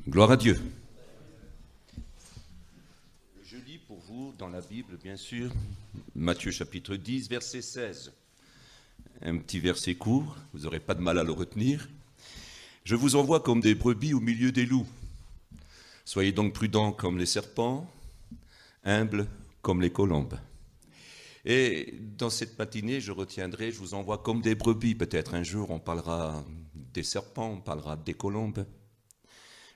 Gloire à Dieu. Je lis pour vous dans la Bible, bien sûr, Matthieu chapitre 10, verset 16. Un petit verset court, vous n'aurez pas de mal à le retenir. Je vous envoie comme des brebis au milieu des loups. Soyez donc prudents comme les serpents, humbles comme les colombes. Et dans cette matinée, je vous envoie comme des brebis. Peut-être un jour, on parlera des serpents, on parlera des colombes.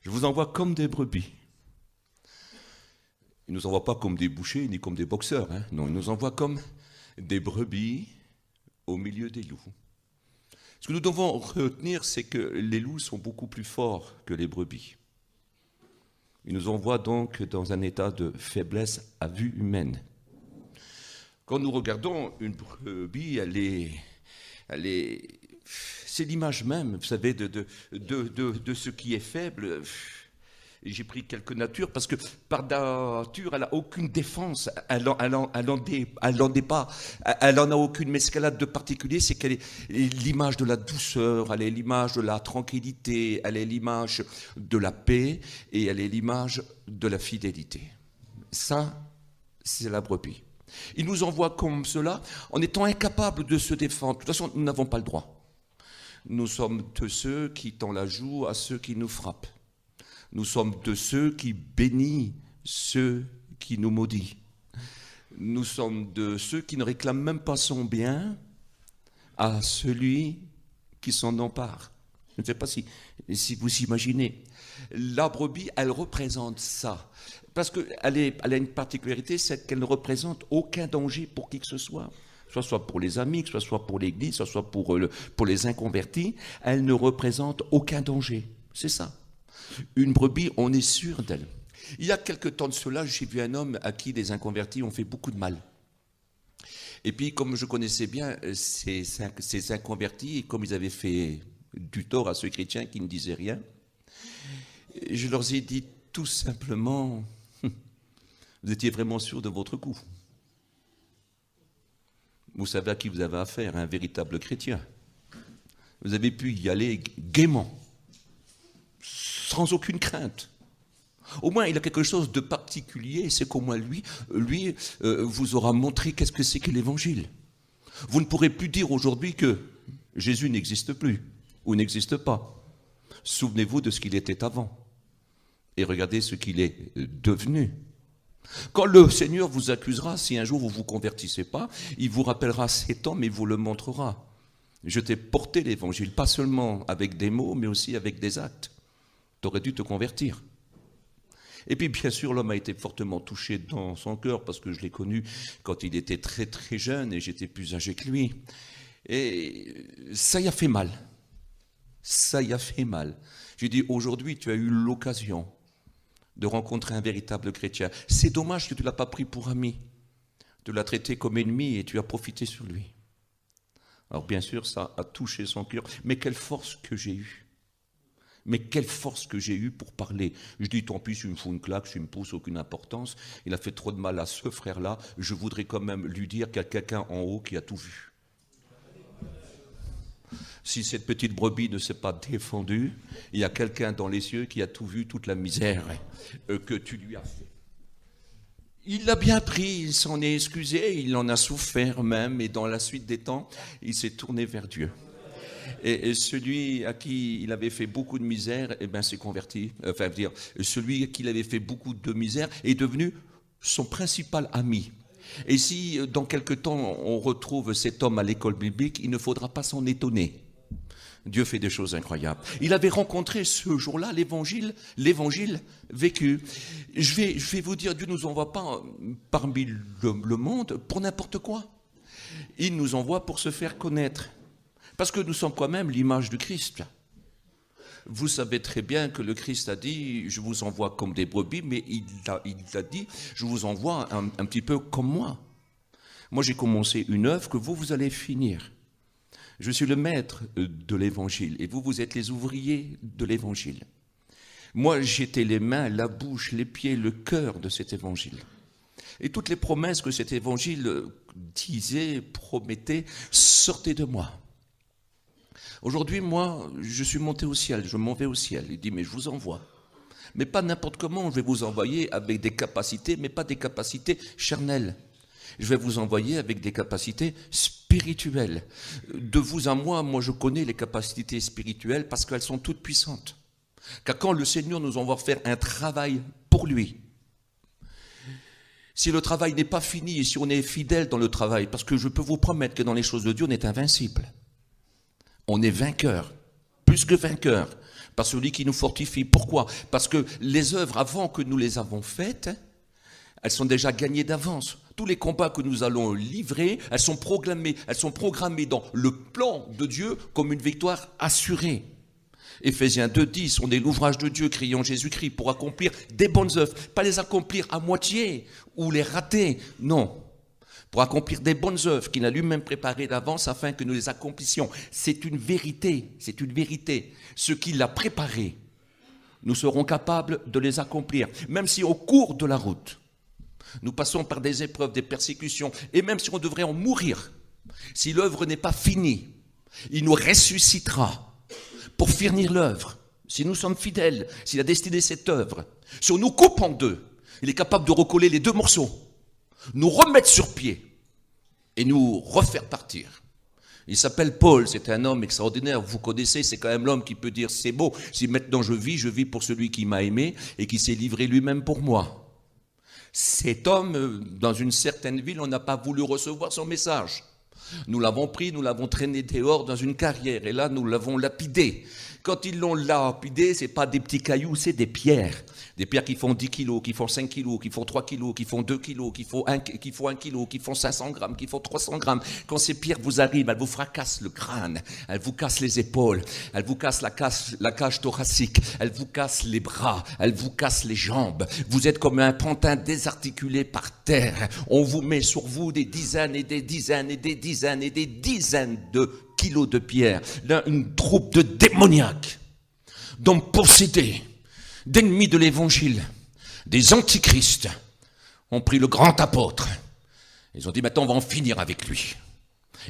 Je vous envoie comme des brebis. Il ne nous envoie pas comme des bouchers ni comme des boxeurs. Non, il nous envoie comme des brebis au milieu des loups. Ce que nous devons retenir, c'est que les loups sont beaucoup plus forts que les brebis. Il nous envoie donc dans un état de faiblesse à vue humaine. Quand nous regardons une brebis, c'est l'image même, vous savez, de ce qui est faible. J'ai pris quelques natures parce que par nature, elle n'a aucune défense, elle n'en a aucune escalade de particulier, c'est qu'elle est l'image de la douceur, elle est l'image de la tranquillité, elle est l'image de la paix et elle est l'image de la fidélité. Ça, c'est la brebis. Il nous envoie comme cela en étant incapables de se défendre. De toute façon, nous n'avons pas le droit. Nous sommes de ceux qui tendent la joue à ceux qui nous frappent. Nous sommes de ceux qui bénissent ceux qui nous maudissent. Nous sommes de ceux qui ne réclament même pas son bien à celui qui s'en empare. Je ne sais pas si vous imaginez. La brebis, elle représente ça. Parce qu'elle a une particularité, c'est qu'elle ne représente aucun danger pour qui que ce soit. Soit pour les amis, soit pour l'Église, soit pour les inconvertis. Elle ne représente aucun danger. C'est ça. Une brebis, on est sûr d'elle. Il y a quelque temps de cela, j'ai vu un homme à qui les inconvertis ont fait beaucoup de mal. Et puis, comme je connaissais bien ces inconvertis, et comme ils avaient fait du tort à ceux chrétiens qui ne disaient rien, je leur ai dit tout simplement, vous étiez vraiment sûr de votre coup. Vous savez à qui vous avez affaire, un véritable chrétien. Vous avez pu y aller gaiement, sans aucune crainte. Au moins, il a quelque chose de particulier, c'est qu'au moins lui vous aura montré qu'est-ce que c'est que l'évangile. Vous ne pourrez plus dire aujourd'hui que Jésus n'existe plus ou n'existe pas. Souvenez-vous de ce qu'il était avant et regardez ce qu'il est devenu. Quand le Seigneur vous accusera, si un jour vous ne vous convertissez pas, il vous rappellera cet homme et vous le montrera. Je t'ai porté l'évangile, pas seulement avec des mots, mais aussi avec des actes. Tu aurais dû te convertir. Et puis bien sûr, l'homme a été fortement touché dans son cœur parce que je l'ai connu quand il était très très jeune et j'étais plus âgé que lui. Et ça y a fait mal. Ça y a fait mal. J'ai dit, aujourd'hui, tu as eu l'occasion de rencontrer un véritable chrétien. C'est dommage que tu ne l'as pas pris pour ami. Tu l'as traité comme ennemi et tu as profité sur lui. Alors bien sûr, ça a touché son cœur. Mais quelle force que j'ai eue. Mais quelle force que j'ai eue pour parler. Je dis, tant pis, il me fout une claque, il me pousse, aucune importance. Il a fait trop de mal à ce frère-là. Je voudrais quand même lui dire qu'il y a quelqu'un en haut qui a tout vu. Si cette petite brebis ne s'est pas défendue, il y a quelqu'un dans les cieux qui a tout vu, toute la misère que tu lui as fait. Il l'a bien pris, il s'en est excusé, il en a souffert même, et dans la suite des temps, il s'est tourné vers Dieu. Et celui à qui il avait fait beaucoup de misère, s'est converti. Celui à qui il avait fait beaucoup de misère est devenu son principal ami. Et si dans quelque temps on retrouve cet homme à l'école biblique, il ne faudra pas s'en étonner. Dieu fait des choses incroyables. Il avait rencontré ce jour-là l'évangile vécu. Je vais vous dire, Dieu ne nous envoie pas parmi le monde pour n'importe quoi. Il nous envoie pour se faire connaître. Parce que nous sommes quand même l'image du Christ. Vous savez très bien que le Christ a dit, je vous envoie comme des brebis, mais il a dit, je vous envoie un petit peu comme moi. Moi, j'ai commencé une œuvre que vous allez finir. Je suis le maître de l'évangile et vous êtes les ouvriers de l'évangile. Moi, j'étais les mains, la bouche, les pieds, le cœur de cet évangile. Et toutes les promesses que cet évangile disait, promettait, sortaient de moi. Aujourd'hui, moi, je suis monté au ciel, je m'en vais au ciel. Il dit, mais je vous envoie. Mais pas n'importe comment, je vais vous envoyer avec des capacités, mais pas des capacités charnelles. Je vais vous envoyer avec des capacités spirituelles. De vous à moi, moi je connais les capacités spirituelles parce qu'elles sont toutes puissantes. Car quand le Seigneur nous envoie faire un travail pour lui, si le travail n'est pas fini et si on est fidèle dans le travail, parce que je peux vous promettre que dans les choses de Dieu, on est invincible. On est vainqueur, plus que vainqueur, par celui qui nous fortifie. Pourquoi? Parce que les œuvres, avant que nous les avons faites, elles sont déjà gagnées d'avance. Tous les combats que nous allons livrer, elles sont programmées dans le plan de Dieu comme une victoire assurée. Éphésiens 2,10, on est l'ouvrage de Dieu créé en Jésus-Christ pour accomplir des bonnes œuvres. Pas les accomplir à moitié ou les rater, non. Pour accomplir des bonnes œuvres qu'il a lui-même préparées d'avance afin que nous les accomplissions. C'est une vérité, c'est une vérité. Ce qu'il a préparé, nous serons capables de les accomplir. Même si au cours de la route, nous passons par des épreuves, des persécutions, et même si on devrait en mourir, si l'œuvre n'est pas finie, il nous ressuscitera pour finir l'œuvre. Si nous sommes fidèles, s'il a destiné cette œuvre, si on nous coupe en deux, il est capable de recoller les deux morceaux, nous remettre sur pied et nous refaire partir. Il s'appelle Paul, c'est un homme extraordinaire, vous connaissez, c'est quand même l'homme qui peut dire c'est beau, si maintenant je vis pour celui qui m'a aimé et qui s'est livré lui-même pour moi. Cet homme, dans une certaine ville, on n'a pas voulu recevoir son message. Nous l'avons pris, nous l'avons traîné dehors dans une carrière et là nous l'avons lapidé. Quand ils l'ont lapidé, ce n'est pas des petits cailloux, c'est des pierres. Des pierres qui font 10 kilos, qui font 5 kilos, qui font 3 kilos, qui font 2 kilos, qui font 1 kilo, qui font 500 grammes, qui font 300 grammes. Quand ces pierres vous arrivent, elles vous fracassent le crâne, elles vous cassent les épaules, elles vous cassent la cage thoracique, elles vous cassent les bras, elles vous cassent les jambes. Vous êtes comme un pantin désarticulé par terre. On vous met sur vous des dizaines et des dizaines et des dizaines et des dizaines de kilos de pierres. Là, une troupe de démoniaques, d'hommes possédés, d'ennemis de l'évangile, des antichrists, ont pris le grand apôtre. Ils ont dit, maintenant on va en finir avec lui.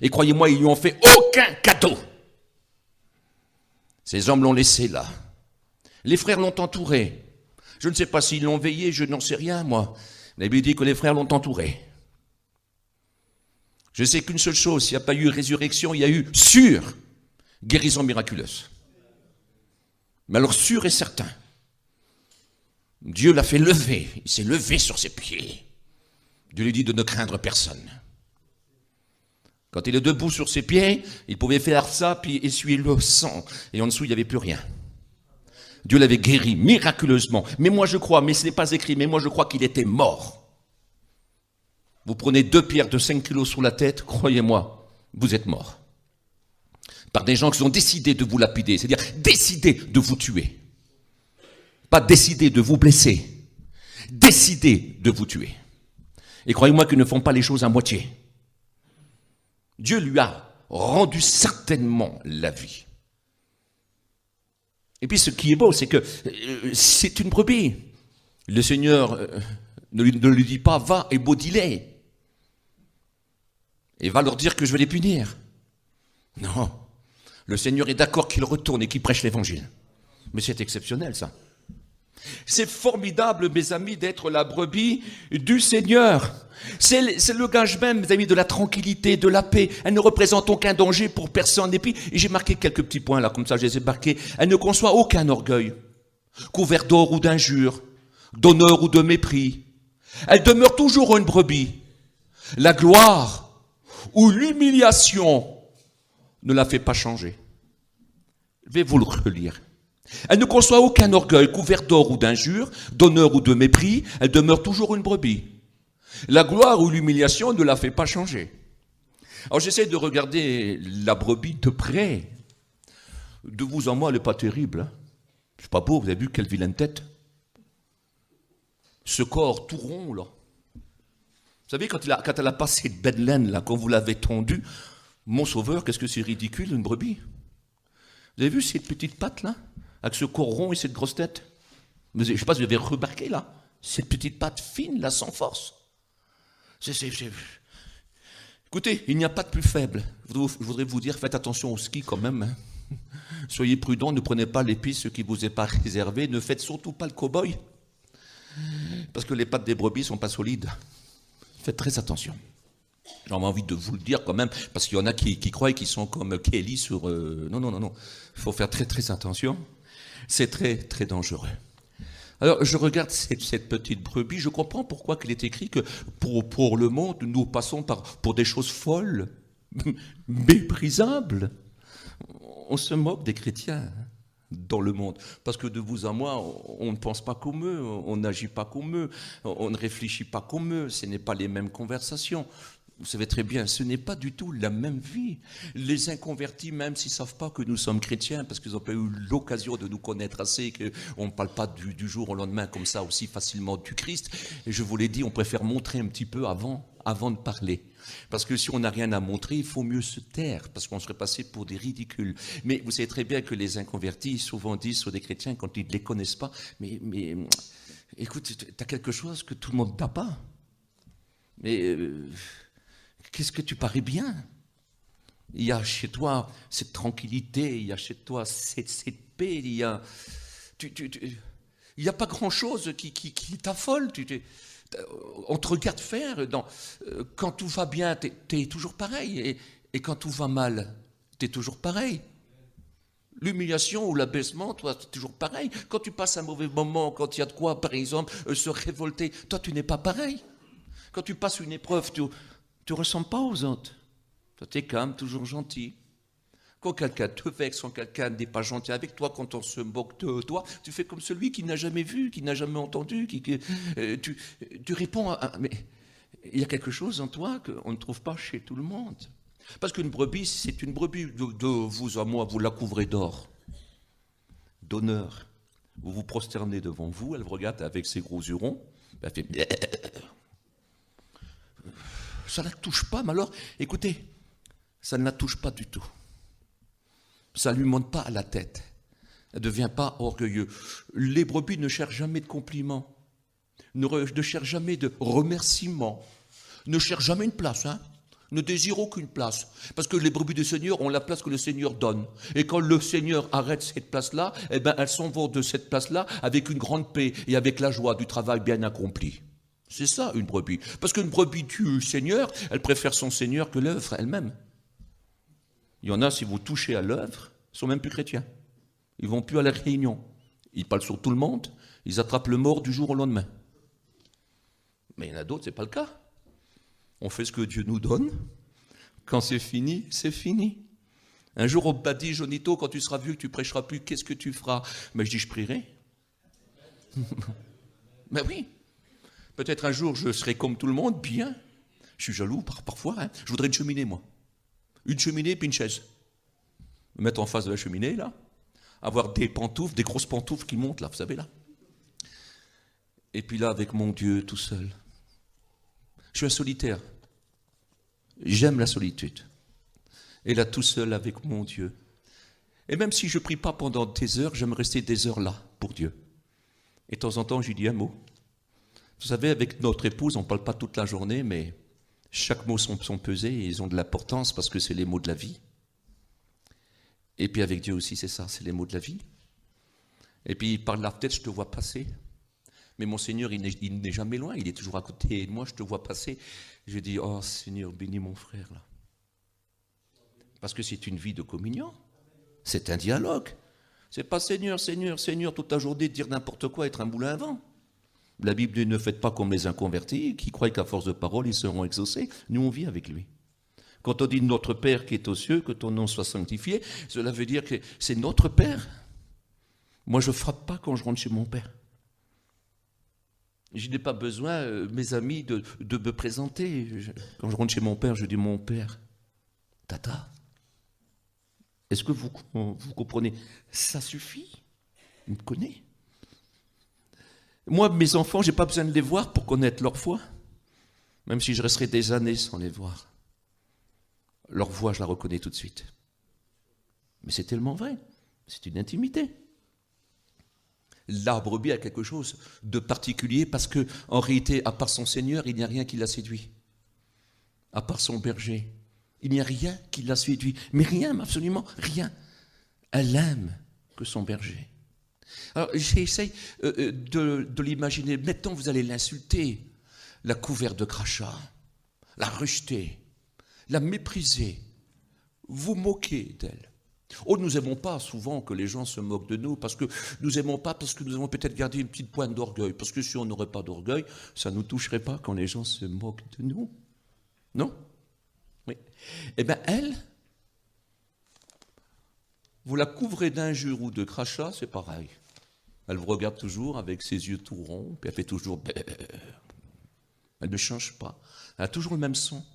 Et croyez-moi, ils lui ont fait aucun cadeau. Ces hommes l'ont laissé là. Les frères l'ont entouré. Je ne sais pas s'ils l'ont veillé, je n'en sais rien, moi. La Bible dit que les frères l'ont entouré. Je sais qu'une seule chose, s'il n'y a pas eu résurrection, il y a eu guérison miraculeuse. Mais alors sûr et certain, Dieu l'a fait lever, il s'est levé sur ses pieds. Dieu lui dit de ne craindre personne. Quand il est debout sur ses pieds, il pouvait faire ça, puis essuyer le sang. Et en dessous, il n'y avait plus rien. Dieu l'avait guéri miraculeusement. Mais moi je crois, mais ce n'est pas écrit, mais moi je crois qu'il était mort. Vous prenez 2 pierres de 5 kilos sous la tête, croyez-moi, vous êtes mort. Par des gens qui ont décidé de vous lapider, c'est-à-dire décidé de vous tuer. Pas décider de vous blesser, décider de vous tuer. Et croyez-moi qu'ils ne font pas les choses à moitié. Dieu lui a rendu certainement la vie. Et puis ce qui est beau, c'est que c'est une brebis. Le Seigneur ne lui dit pas, va et maudis-les. Et va leur dire que je vais les punir. Non. Le Seigneur est d'accord qu'il retourne et qu'il prêche l'évangile. Mais c'est exceptionnel ça. C'est formidable, mes amis, d'être la brebis du Seigneur. C'est le gage même, mes amis, de la tranquillité, de la paix. Elle ne représente aucun danger pour personne. Et puis, j'ai marqué quelques petits points là, comme ça, je les ai marqués. Elle ne conçoit aucun orgueil, couvert d'or ou d'injure, d'honneur ou de mépris. Elle demeure toujours une brebis. La gloire ou l'humiliation ne la fait pas changer. Je vais vous le relire. Elle ne conçoit aucun orgueil, couvert d'or ou d'injure, d'honneur ou de mépris. Elle demeure toujours une brebis. La gloire ou l'humiliation ne la fait pas changer. Alors j'essaie de regarder la brebis de près. De vous en moi, elle n'est pas terrible. Hein. C'est pas beau, vous avez vu quelle vilaine tête. Ce corps tout rond, là. Vous savez, quand elle a passé de belle laine, là, quand vous l'avez tondue, mon sauveur, qu'est-ce que c'est ridicule, une brebis. Vous avez vu cette petite patte, là, avec ce corps rond et cette grosse tête? Je ne sais pas si vous avez remarqué, là, cette petite patte fine, là, sans force. Écoutez, il n'y a pas de plus faible. Je voudrais vous dire, faites attention au ski quand même. Hein. Soyez prudents, ne prenez pas les pistes qui ne vous est pas réservées, ne faites surtout pas le cow-boy, parce que les pattes des brebis ne sont pas solides. Faites très attention. J'ai envie de vous le dire quand même, parce qu'il y en a qui croient qu'ils sont comme Kelly sur... Non, non, non, non. Il faut faire très très attention. C'est très très dangereux. Alors, je regarde cette petite brebis, je comprends pourquoi il est écrit que pour le monde, nous passons pour des choses folles, méprisables. On se moque des chrétiens dans le monde, parce que de vous à moi, on ne pense pas comme eux, on n'agit pas comme eux, on ne réfléchit pas comme eux, ce n'est pas les mêmes conversations. Vous savez très bien, ce n'est pas du tout la même vie. Les inconvertis, même s'ils ne savent pas que nous sommes chrétiens, parce qu'ils n'ont pas eu l'occasion de nous connaître assez, qu'on ne parle pas du jour au lendemain comme ça aussi facilement du Christ, et je vous l'ai dit, on préfère montrer un petit peu avant de parler. Parce que si on n'a rien à montrer, il faut mieux se taire, parce qu'on serait passé pour des ridicules. Mais vous savez très bien que les inconvertis souvent disent sur des chrétiens, quand ils ne les connaissent pas, mais écoute, tu as quelque chose que tout le monde n'a pas. Mais... qu'est-ce que tu parais bien? Il y a chez toi cette tranquillité, il y a chez toi cette paix, il y a pas grand-chose qui t'affole. On te regarde faire. Quand tout va bien, t'es toujours pareil. Et quand tout va mal, t'es toujours pareil. L'humiliation ou l'abaissement, toi, c'est toujours pareil. Quand tu passes un mauvais moment, quand il y a de quoi, par exemple, se révolter, toi, tu n'es pas pareil. Quand tu passes une épreuve, tu ne ressembles pas aux autres. Toi, tu es calme, toujours gentil. Quand quelqu'un te vexe, quand quelqu'un n'est pas gentil avec toi, quand on se moque de toi, tu fais comme celui qui n'a jamais vu, qui n'a jamais entendu, tu réponds mais il y a quelque chose en toi qu'on ne trouve pas chez tout le monde. Parce qu'une brebis, c'est une brebis. De vous à moi, vous la couvrez d'or, d'honneur. Vous vous prosternez devant vous, elle vous regarde avec ses gros hurons, elle fait... Ça ne la touche pas, mais alors, écoutez, ça ne la touche pas du tout. Ça ne lui monte pas à la tête. Elle ne devient pas orgueilleux. Les brebis ne cherchent jamais de compliments, ne cherchent jamais de remerciements, ne cherchent jamais une place, ne désirent aucune place. Parce que les brebis du Seigneur ont la place que le Seigneur donne. Et quand le Seigneur arrête cette place-là, eh ben, elles s'en vont de cette place-là avec une grande paix et avec la joie du travail bien accompli. C'est ça, une brebis. Parce qu'une brebis du Seigneur, elle préfère son Seigneur que l'œuvre elle-même. Il y en a, si vous touchez à l'œuvre, ils ne sont même plus chrétiens. Ils ne vont plus à la réunion. Ils parlent sur tout le monde. Ils attrapent le mort du jour au lendemain. Mais il y en a d'autres, ce n'est pas le cas. On fait ce que Dieu nous donne. Quand c'est fini, c'est fini. Un jour, on m'a dit, Jonito, quand tu seras vieux, que tu ne prêcheras plus, qu'est-ce que tu feras? Mais je dis, je prierai. Mais oui. Peut-être un jour, je serai comme tout le monde, bien. Je suis jaloux parfois. Je voudrais une cheminée, moi. Une cheminée puis une chaise. Me mettre en face de la cheminée, là. Avoir des pantoufles, des grosses pantoufles qui montent, là, vous savez, là. Et puis là, avec mon Dieu, tout seul. Je suis un solitaire. J'aime la solitude. Et là, tout seul avec mon Dieu. Et même si je ne prie pas pendant des heures, j'aime rester des heures là, pour Dieu. Et de temps en temps, je lui dis un mot. Vous savez, avec notre épouse, on ne parle pas toute la journée, mais chaque mot sont pesés et ils ont de l'importance parce que c'est les mots de la vie. Et puis avec Dieu aussi, c'est ça, c'est les mots de la vie. Et puis par la tête, je te vois passer. Mais mon Seigneur, il n'est jamais loin, il est toujours à côté de moi, je te vois passer. Je dis, oh Seigneur, bénis mon frère là. Parce que c'est une vie de communion, c'est un dialogue. C'est pas Seigneur, Seigneur, Seigneur, toute la journée dire n'importe quoi, être un moulin à vent. La Bible dit, ne faites pas comme les inconvertis qui croient qu'à force de parole, ils seront exaucés. Nous, on vit avec lui. Quand on dit notre Père qui est aux cieux, que ton nom soit sanctifié, cela veut dire que c'est notre Père. Moi, je ne frappe pas quand je rentre chez mon Père. Je n'ai pas besoin, mes amis, de me présenter. Quand je rentre chez mon Père, je dis mon Père, Tata. Est-ce que vous comprenez? Ça suffit. Il me connaît. Moi, mes enfants, je n'ai pas besoin de les voir pour connaître leur foi, même si je resterai des années sans les voir. Leur voix, je la reconnais tout de suite. Mais c'est tellement vrai, c'est une intimité. La brebis a quelque chose de particulier parce que, en réalité, à part son Seigneur, il n'y a rien qui l'a séduit. À part son berger, il n'y a rien qui l'a séduit. Mais rien, absolument rien. Elle aime que son berger. Alors j'essaye de l'imaginer. Maintenant vous allez l'insulter, la couverte de crachats, la rejeter, la mépriser, vous moquer d'elle. Oh, nous n'aimons pas souvent que les gens se moquent de nous, parce que nous n'aimons pas, parce que nous avons peut-être gardé une petite pointe d'orgueil, parce que si on n'aurait pas d'orgueil, ça ne nous toucherait pas quand les gens se moquent de nous. Non? Oui. Eh bien, elle, vous la couvrez d'injures ou de crachats, c'est pareil. Elle vous regarde toujours avec ses yeux tout ronds, puis elle fait toujours... Elle ne change pas. Elle a toujours le même son.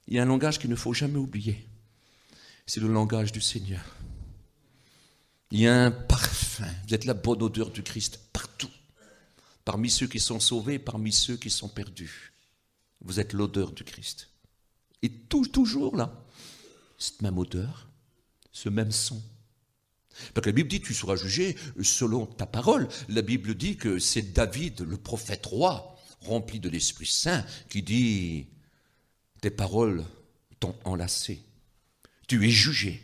Il y a un langage qu'il ne faut jamais oublier. C'est le langage du Seigneur. Il y a un parfum. Vous êtes la bonne odeur du Christ partout. Parmi ceux qui sont sauvés, parmi ceux qui sont perdus. Vous êtes l'odeur du Christ. Et toujours là, cette même odeur, ce même son. Parce que la Bible dit, tu seras jugé selon ta parole. La Bible dit que c'est David, le prophète roi, rempli de l'Esprit Saint, qui dit, tes paroles t'ont enlacé. Tu es jugé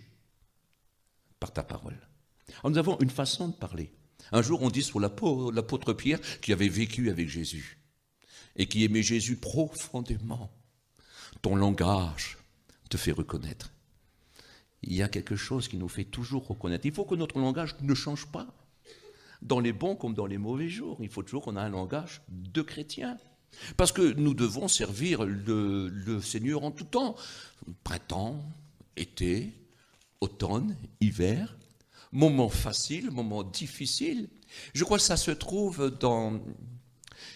par ta parole. Alors nous avons une façon de parler. Un jour, on dit sur l'apôtre Pierre, qui avait vécu avec Jésus, et qui aimait Jésus profondément. Ton langage te fait reconnaître. Il y a quelque chose qui nous fait toujours reconnaître. Il faut que notre langage ne change pas. Dans les bons comme dans les mauvais jours. Il faut toujours qu'on ait un langage de chrétien. Parce que nous devons servir le Seigneur en tout temps. Printemps, été, automne, hiver, moments faciles, moments difficiles. Je crois que ça se trouve dans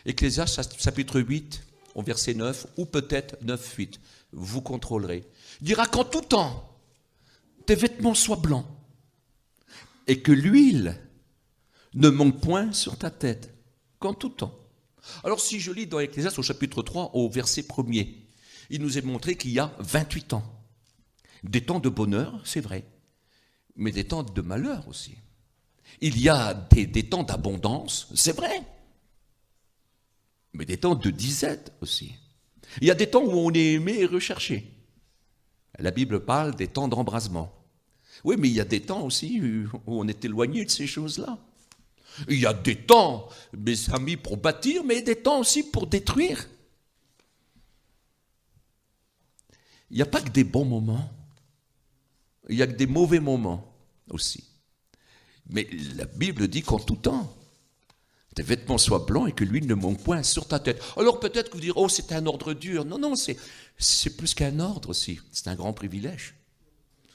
Ecclésiaste chapitre 8, au verset 9, ou peut-être 9, 8. Vous contrôlerez. Il dira qu'en tout temps, tes vêtements soient blancs et que l'huile ne manque point sur ta tête, qu'en tout temps. Alors si je lis dans Ecclésiaste au chapitre 3, au verset 1er, il nous est montré qu'il y a 28 ans. Des temps de bonheur, c'est vrai, mais des temps de malheur aussi. Il y a des temps d'abondance, c'est vrai, mais des temps de disette aussi. Il y a des temps où on est aimé et recherché. La Bible parle des temps d'embrasement. Oui, mais il y a des temps aussi où on est éloigné de ces choses-là. Il y a des temps, mes amis, pour bâtir, mais des temps aussi pour détruire. Il n'y a pas que des bons moments. Il y a que des mauvais moments aussi. Mais la Bible dit qu'en tout temps, tes vêtements soient blancs et que l'huile ne manque point sur ta tête. Alors peut-être que vous direz, oh, c'est un ordre dur. Non, non, c'est plus qu'un ordre aussi. C'est un grand privilège.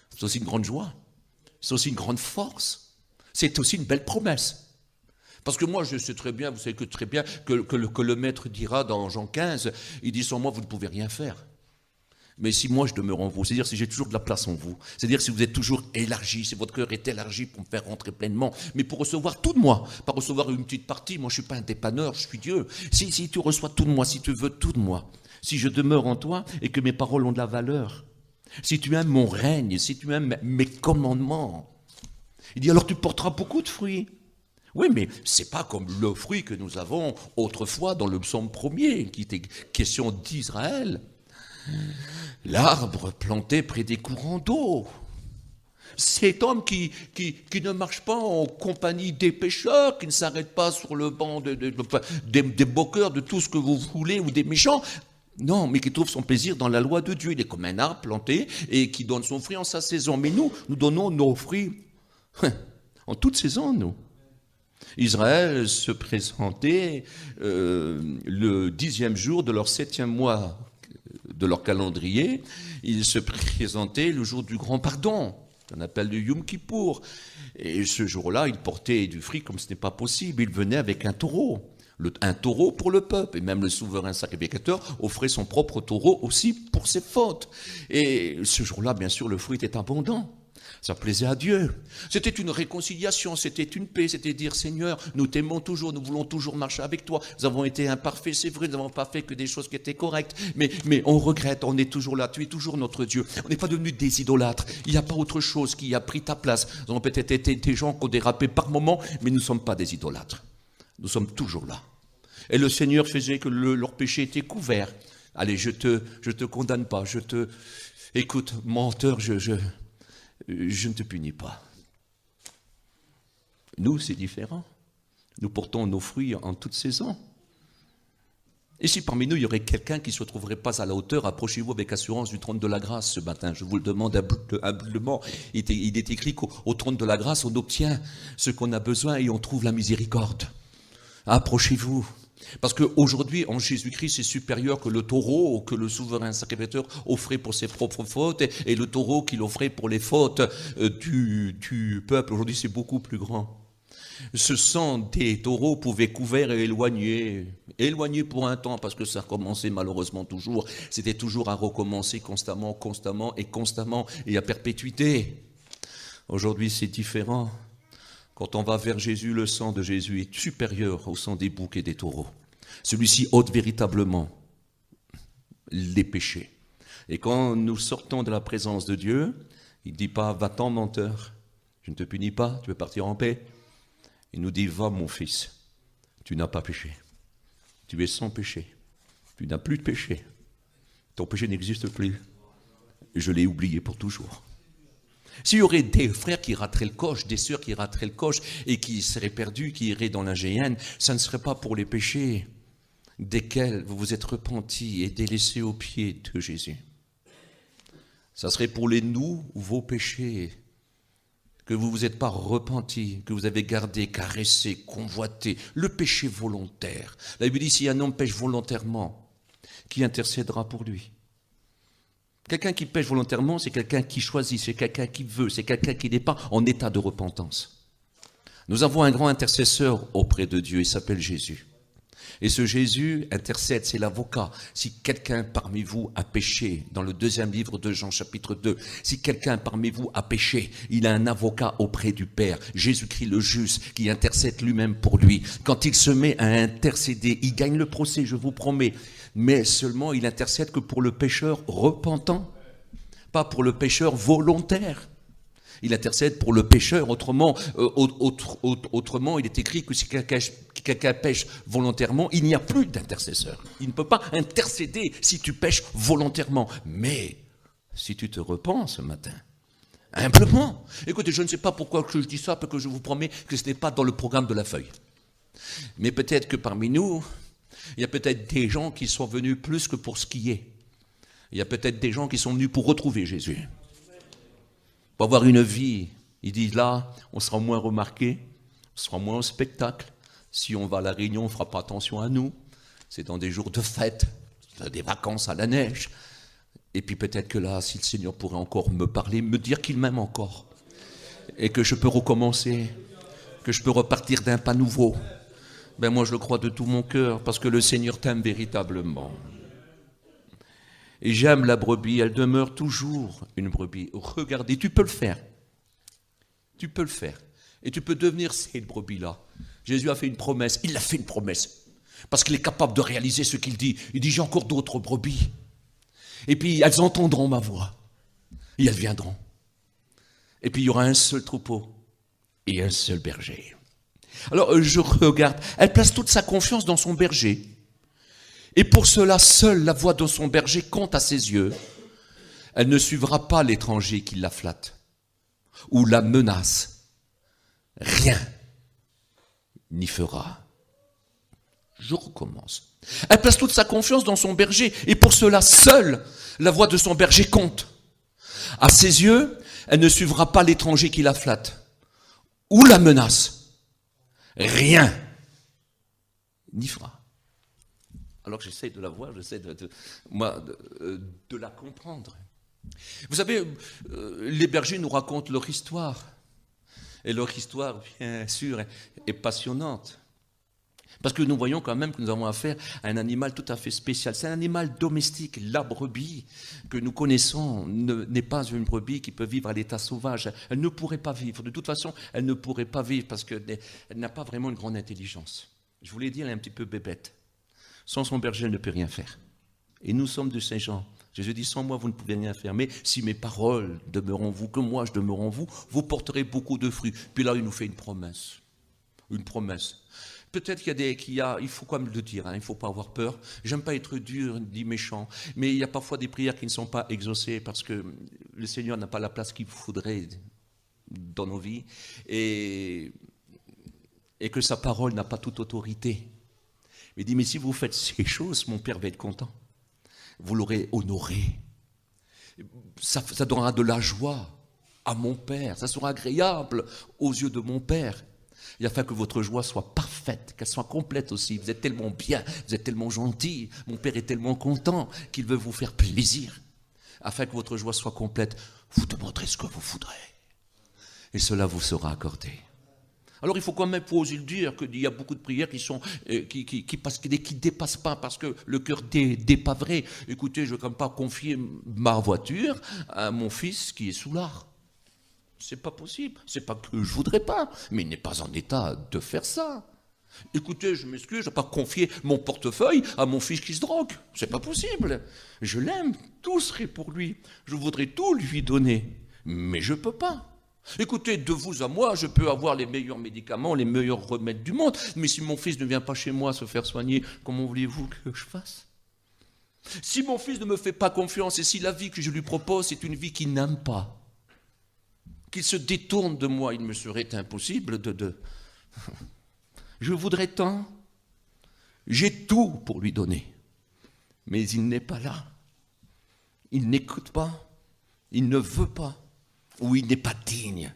C'est aussi une grande joie. C'est aussi une grande force. C'est aussi une belle promesse. Parce que moi, je sais très bien, vous savez que très bien, que le maître dira dans Jean 15, il dit, sans moi, vous ne pouvez rien faire. Mais si moi je demeure en vous, c'est-à-dire si j'ai toujours de la place en vous, c'est-à-dire si vous êtes toujours élargi, si votre cœur est élargi pour me faire rentrer pleinement, mais pour recevoir tout de moi, pas recevoir une petite partie, moi je ne suis pas un dépanneur, je suis Dieu. Si tu reçois tout de moi, si tu veux tout de moi, si je demeure en toi et que mes paroles ont de la valeur, si tu aimes mon règne, si tu aimes mes commandements, il dit alors tu porteras beaucoup de fruits. Oui, mais ce n'est pas comme le fruit que nous avons autrefois dans le psaume 1er, qui était question d'Israël. L'arbre planté près des courants d'eau. Cet homme qui ne marche pas en compagnie des pécheurs, qui ne s'arrête pas sur le banc des moqueurs, de tout ce que vous voulez, ou des méchants. Non, mais qui trouve son plaisir dans la loi de Dieu. Il est comme un arbre planté et qui donne son fruit en sa saison. Mais nous donnons nos fruits en toute saison, nous. Israël se présentait le 10e jour de leur 7e mois de leur calendrier. Il se présentait le jour du grand pardon, qu'on appelle le Yom Kippour. Et ce jour-là, il portait du fruit comme ce n'est pas possible. Il venait avec un taureau. Un taureau pour le peuple. Et même le souverain sacrificateur offrait son propre taureau aussi pour ses fautes. Et ce jour-là, bien sûr, le fruit était abondant. Ça plaisait à Dieu. C'était une réconciliation, c'était une paix, c'était dire Seigneur, nous t'aimons toujours, nous voulons toujours marcher avec toi. Nous avons été imparfaits, c'est vrai, nous n'avons pas fait que des choses qui étaient correctes, mais on regrette, on est toujours là, tu es toujours notre Dieu. On n'est pas devenus des idolâtres, il n'y a pas autre chose qui a pris ta place. Nous avons peut-être été des gens qui ont dérapé par moments, mais nous ne sommes pas des idolâtres. Nous sommes toujours là. Et le Seigneur faisait que leur péché était couvert. Allez, je te condamne pas, écoute, menteur, je ne te punis pas. Nous, c'est différent. Nous portons nos fruits en toute saison. Et si parmi nous, il y aurait quelqu'un qui ne se trouverait pas à la hauteur, approchez-vous avec assurance du trône de la grâce ce matin. Je vous le demande humblement. Il est écrit qu'au trône de la grâce, on obtient ce qu'on a besoin et on trouve la miséricorde. Approchez-vous. Parce qu'aujourd'hui, en Jésus-Christ, c'est supérieur que le taureau que le souverain sacrificateur offrait pour ses propres fautes et le taureau qu'il offrait pour les fautes du peuple. Aujourd'hui, c'est beaucoup plus grand. Ce sang des taureaux pouvait couvrir et éloigner pour un temps, parce que ça recommençait malheureusement toujours. C'était toujours à recommencer constamment, et à perpétuité. Aujourd'hui, c'est différent. Quand on va vers Jésus, le sang de Jésus est supérieur au sang des boucs et des taureaux. Celui-ci ôte véritablement les péchés. Et quand nous sortons de la présence de Dieu, il ne dit pas « Va-t'en, menteur, je ne te punis pas, tu veux partir en paix ». Il nous dit « Va, mon fils, tu n'as pas péché, tu es sans péché, tu n'as plus de péché, ton péché n'existe plus, je l'ai oublié pour toujours ». S'il y aurait des frères qui rateraient le coche, des sœurs qui rateraient le coche et qui seraient perdus, qui iraient dans la géhenne, ça ne serait pas pour les péchés desquels vous vous êtes repentis et délaissés aux pieds de Jésus. Ça serait pour vos péchés, que vous ne vous êtes pas repentis, que vous avez gardé, caressé, convoité, le péché volontaire. La Bible dit, si un homme pêche volontairement, qui intercédera pour lui? Quelqu'un qui pêche volontairement, c'est quelqu'un qui choisit, c'est quelqu'un qui veut, c'est quelqu'un qui n'est pas en état de repentance. Nous avons un grand intercesseur auprès de Dieu, il s'appelle Jésus. Et ce Jésus intercède, c'est l'avocat. Si quelqu'un parmi vous a péché, dans le 2e livre de Jean chapitre 2, si quelqu'un parmi vous a péché, il a un avocat auprès du Père, Jésus-Christ le juste, qui intercède lui-même pour lui. Quand il se met à intercéder, il gagne le procès, je vous promets. Mais seulement il intercède que pour le pécheur repentant, pas pour le pécheur volontaire. Il intercède pour le pécheur, autrement il est écrit que si quelqu'un pêche volontairement, il n'y a plus d'intercesseur. Il ne peut pas intercéder si tu pêches volontairement. Mais si tu te repens ce matin, humblement, écoutez, je ne sais pas pourquoi que je dis ça, parce que je vous promets que ce n'est pas dans le programme de la feuille. Mais peut-être que parmi nous, il y a peut-être des gens qui sont venus plus que pour skier. Il y a peut-être des gens qui sont venus pour retrouver Jésus. Pour avoir une vie, ils disent là, on sera moins remarqué, on sera moins au spectacle. Si on va à la Réunion, on ne fera pas attention à nous. C'est dans des jours de fête, des vacances à la neige. Et puis peut-être que là, si le Seigneur pourrait encore me parler, me dire qu'il m'aime encore, et que je peux recommencer, que je peux repartir d'un pas nouveau, ben moi je le crois de tout mon cœur, parce que le Seigneur t'aime véritablement. Et j'aime la brebis, elle demeure toujours une brebis. Regardez, tu peux le faire. Tu peux le faire. Et tu peux devenir cette brebis-là. Jésus a fait une promesse, il a fait une promesse. Parce qu'il est capable de réaliser ce qu'il dit. Il dit, j'ai encore d'autres brebis. Et puis elles entendront ma voix. Et elles viendront. Et puis il y aura un seul troupeau et un seul berger. Alors je regarde, elle place toute sa confiance dans son berger. Et pour cela, seule la voix de son berger compte à ses yeux. Elle ne suivra pas l'étranger qui la flatte ou la menace. Rien n'y fera. Je recommence. Elle place toute sa confiance dans son berger. Et pour cela, seule la voix de son berger compte. À ses yeux, elle ne suivra pas l'étranger qui la flatte ou la menace. Rien n'y fera. Alors que j'essaie de la voir, j'essaie de la comprendre. Vous savez, les bergers nous racontent leur histoire. Et leur histoire, bien sûr, est passionnante. Parce que nous voyons quand même que nous avons affaire à un animal tout à fait spécial. C'est un animal domestique. La brebis que nous connaissons n'est pas une brebis qui peut vivre à l'état sauvage. Elle ne pourrait pas vivre. De toute façon, elle ne pourrait pas vivre parce qu'elle n'a pas vraiment une grande intelligence. Je vous l'ai dit, elle est un petit peu bébête. Sans son berger, elle ne peut rien faire. Et nous sommes de ces gens. Jésus dit, sans moi, vous ne pouvez rien faire. Mais si mes paroles demeurent en vous, que moi je demeure en vous, vous porterez beaucoup de fruits. Puis là, il nous fait une promesse. Une promesse. peut-être il faut quand même le dire, hein, il ne faut pas avoir peur. J'aime pas être dur ni méchant, mais il y a parfois des prières qui ne sont pas exaucées parce que le Seigneur n'a pas la place qu'il faudrait dans nos vies et que sa parole n'a pas toute autorité. Il dit, mais si vous faites ces choses, mon Père va être content. Vous l'aurez honoré. Ça donnera de la joie à mon Père. Ça sera agréable aux yeux de mon Père. Et afin que votre joie soit parfaite, qu'elle soit complète aussi. Vous êtes tellement bien, vous êtes tellement gentil. Mon Père est tellement content qu'il veut vous faire plaisir. Afin que votre joie soit complète, vous demanderez ce que vous voudrez. Et cela vous sera accordé. Alors il faut quand même oser le dire qu'il y a beaucoup de prières qui dépassent pas parce que le cœur dépavré. Écoutez, je ne veux quand même pas confier ma voiture à mon fils qui est soulard. C'est pas possible. C'est pas que je voudrais pas, mais il n'est pas en état de faire ça. Écoutez, je m'excuse, je ne vais pas confier mon portefeuille à mon fils qui se drogue. C'est pas possible. Je l'aime, tout serait pour lui. Je voudrais tout lui donner, mais je peux pas. Écoutez, de vous à moi, je peux avoir les meilleurs médicaments, les meilleurs remèdes du monde, mais si mon fils ne vient pas chez moi se faire soigner, comment voulez-vous que je fasse? Si mon fils ne me fait pas confiance et si la vie que je lui propose est une vie qu'il n'aime pas, qu'il se détourne de moi, il me serait impossible de... Je voudrais tant, j'ai tout pour lui donner, mais il n'est pas là, il n'écoute pas, il ne veut pas. Ou il n'est pas digne.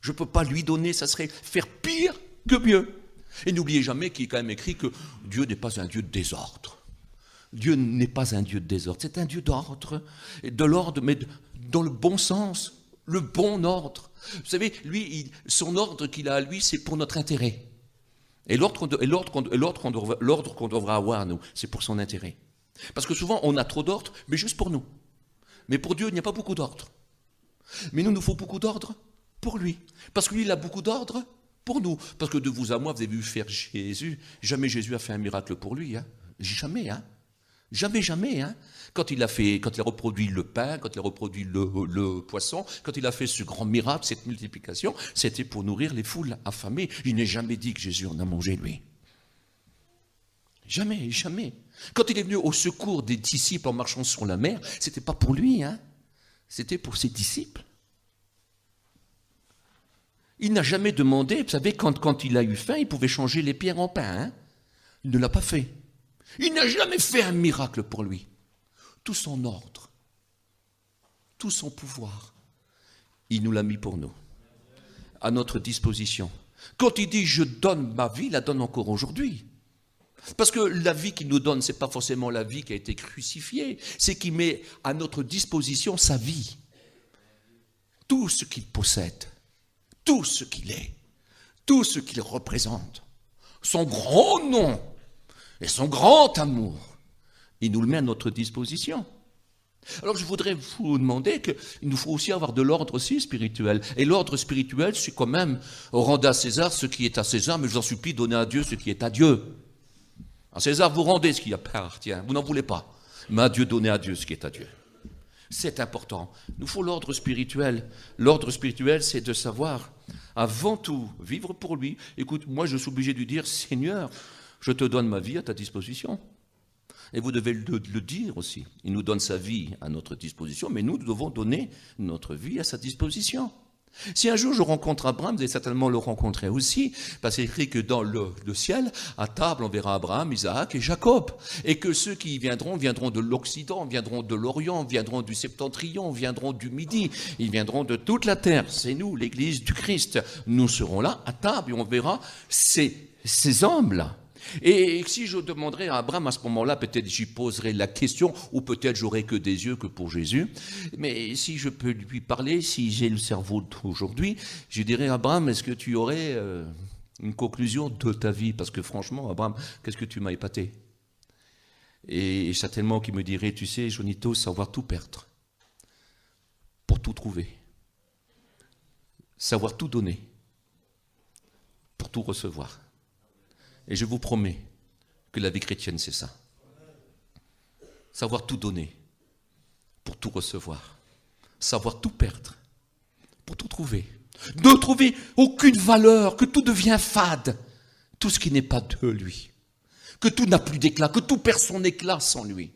Je ne peux pas lui donner, ça serait faire pire que mieux. Et n'oubliez jamais qu'il est quand même écrit que Dieu n'est pas un Dieu de désordre. Dieu n'est pas un Dieu de désordre, c'est un Dieu d'ordre, de l'ordre, mais dans le bon sens, le bon ordre. Vous savez, lui, son ordre qu'il a à lui, c'est pour notre intérêt. Et l'ordre qu'on devra avoir, nous, c'est pour son intérêt. Parce que souvent, on a trop d'ordre, mais juste pour nous. Mais pour Dieu, il n'y a pas beaucoup d'ordre. Mais nous faut beaucoup d'ordre pour lui. Parce que lui, il a beaucoup d'ordre pour nous. Parce que de vous à moi, vous avez vu faire Jésus. Jamais Jésus a fait un miracle pour lui. Hein. Jamais. Hein. Jamais. Hein. Quand il a reproduit le pain, quand il a reproduit le poisson, quand il a fait ce grand miracle, cette multiplication, c'était pour nourrir les foules affamées. Il n'est jamais dit que Jésus en a mangé, lui. Jamais. Quand il est venu au secours des disciples en marchant sur la mer, c'était pas pour lui, hein. C'était pour ses disciples. Il n'a jamais demandé, vous savez, quand il a eu faim, il pouvait changer les pierres en pain. Hein. Il ne l'a pas fait. Il n'a jamais fait un miracle pour lui. Tout son ordre, tout son pouvoir, il nous l'a mis pour nous, à notre disposition. Quand il dit « je donne ma vie », il la donne encore aujourd'hui. Parce que la vie qu'il nous donne, ce n'est pas forcément la vie qui a été crucifiée, c'est qu'il met à notre disposition sa vie. Tout ce qu'il possède, tout ce qu'il est, tout ce qu'il représente, son grand nom et son grand amour, il nous le met à notre disposition. Alors je voudrais vous demander qu'il nous faut aussi avoir de l'ordre aussi spirituel. Et l'ordre spirituel, c'est quand même rendez à César ce qui est à César, mais je vous en supplie, donnez à Dieu ce qui est à Dieu. À César, vous rendez ce qui appartient, vous n'en voulez pas. Mais à Dieu, donnez à Dieu ce qui est à Dieu. C'est important. Il nous faut l'ordre spirituel. L'ordre spirituel, c'est de savoir, avant tout, vivre pour lui. Écoute, moi, je suis obligé de lui dire, Seigneur, je te donne ma vie à ta disposition. Et vous devez le dire aussi. Il nous donne sa vie à notre disposition, mais nous devons donner notre vie à sa disposition. Si un jour je rencontre Abraham, vous allez certainement le rencontrer aussi, parce qu'il est écrit que dans le ciel, à table, on verra Abraham, Isaac et Jacob. Et que ceux qui viendront de l'Occident, viendront de l'Orient, viendront du Septentrion, viendront du Midi, ils viendront de toute la terre. C'est nous, l'Église du Christ. Nous serons là, à table, et on verra ces hommes-là. Et si je demanderais à Abraham à ce moment-là, peut-être j'y poserais la question, ou peut-être j'aurais que des yeux que pour Jésus, mais si je peux lui parler, si j'ai le cerveau d'aujourd'hui, je dirais, Abraham, est-ce que tu aurais une conclusion de ta vie? Parce que franchement, Abraham, qu'est-ce que tu m'as épaté? Et certainement qu'il me dirait, tu sais, Jonito, savoir tout perdre, pour tout trouver, savoir tout donner, pour tout recevoir. Et je vous promets que la vie chrétienne, c'est ça. Savoir tout donner pour tout recevoir. Savoir tout perdre pour tout trouver. Ne trouver aucune valeur, que tout devient fade. tout ce qui n'est pas de lui, que tout n'a plus d'éclat, que tout perd son éclat sans lui,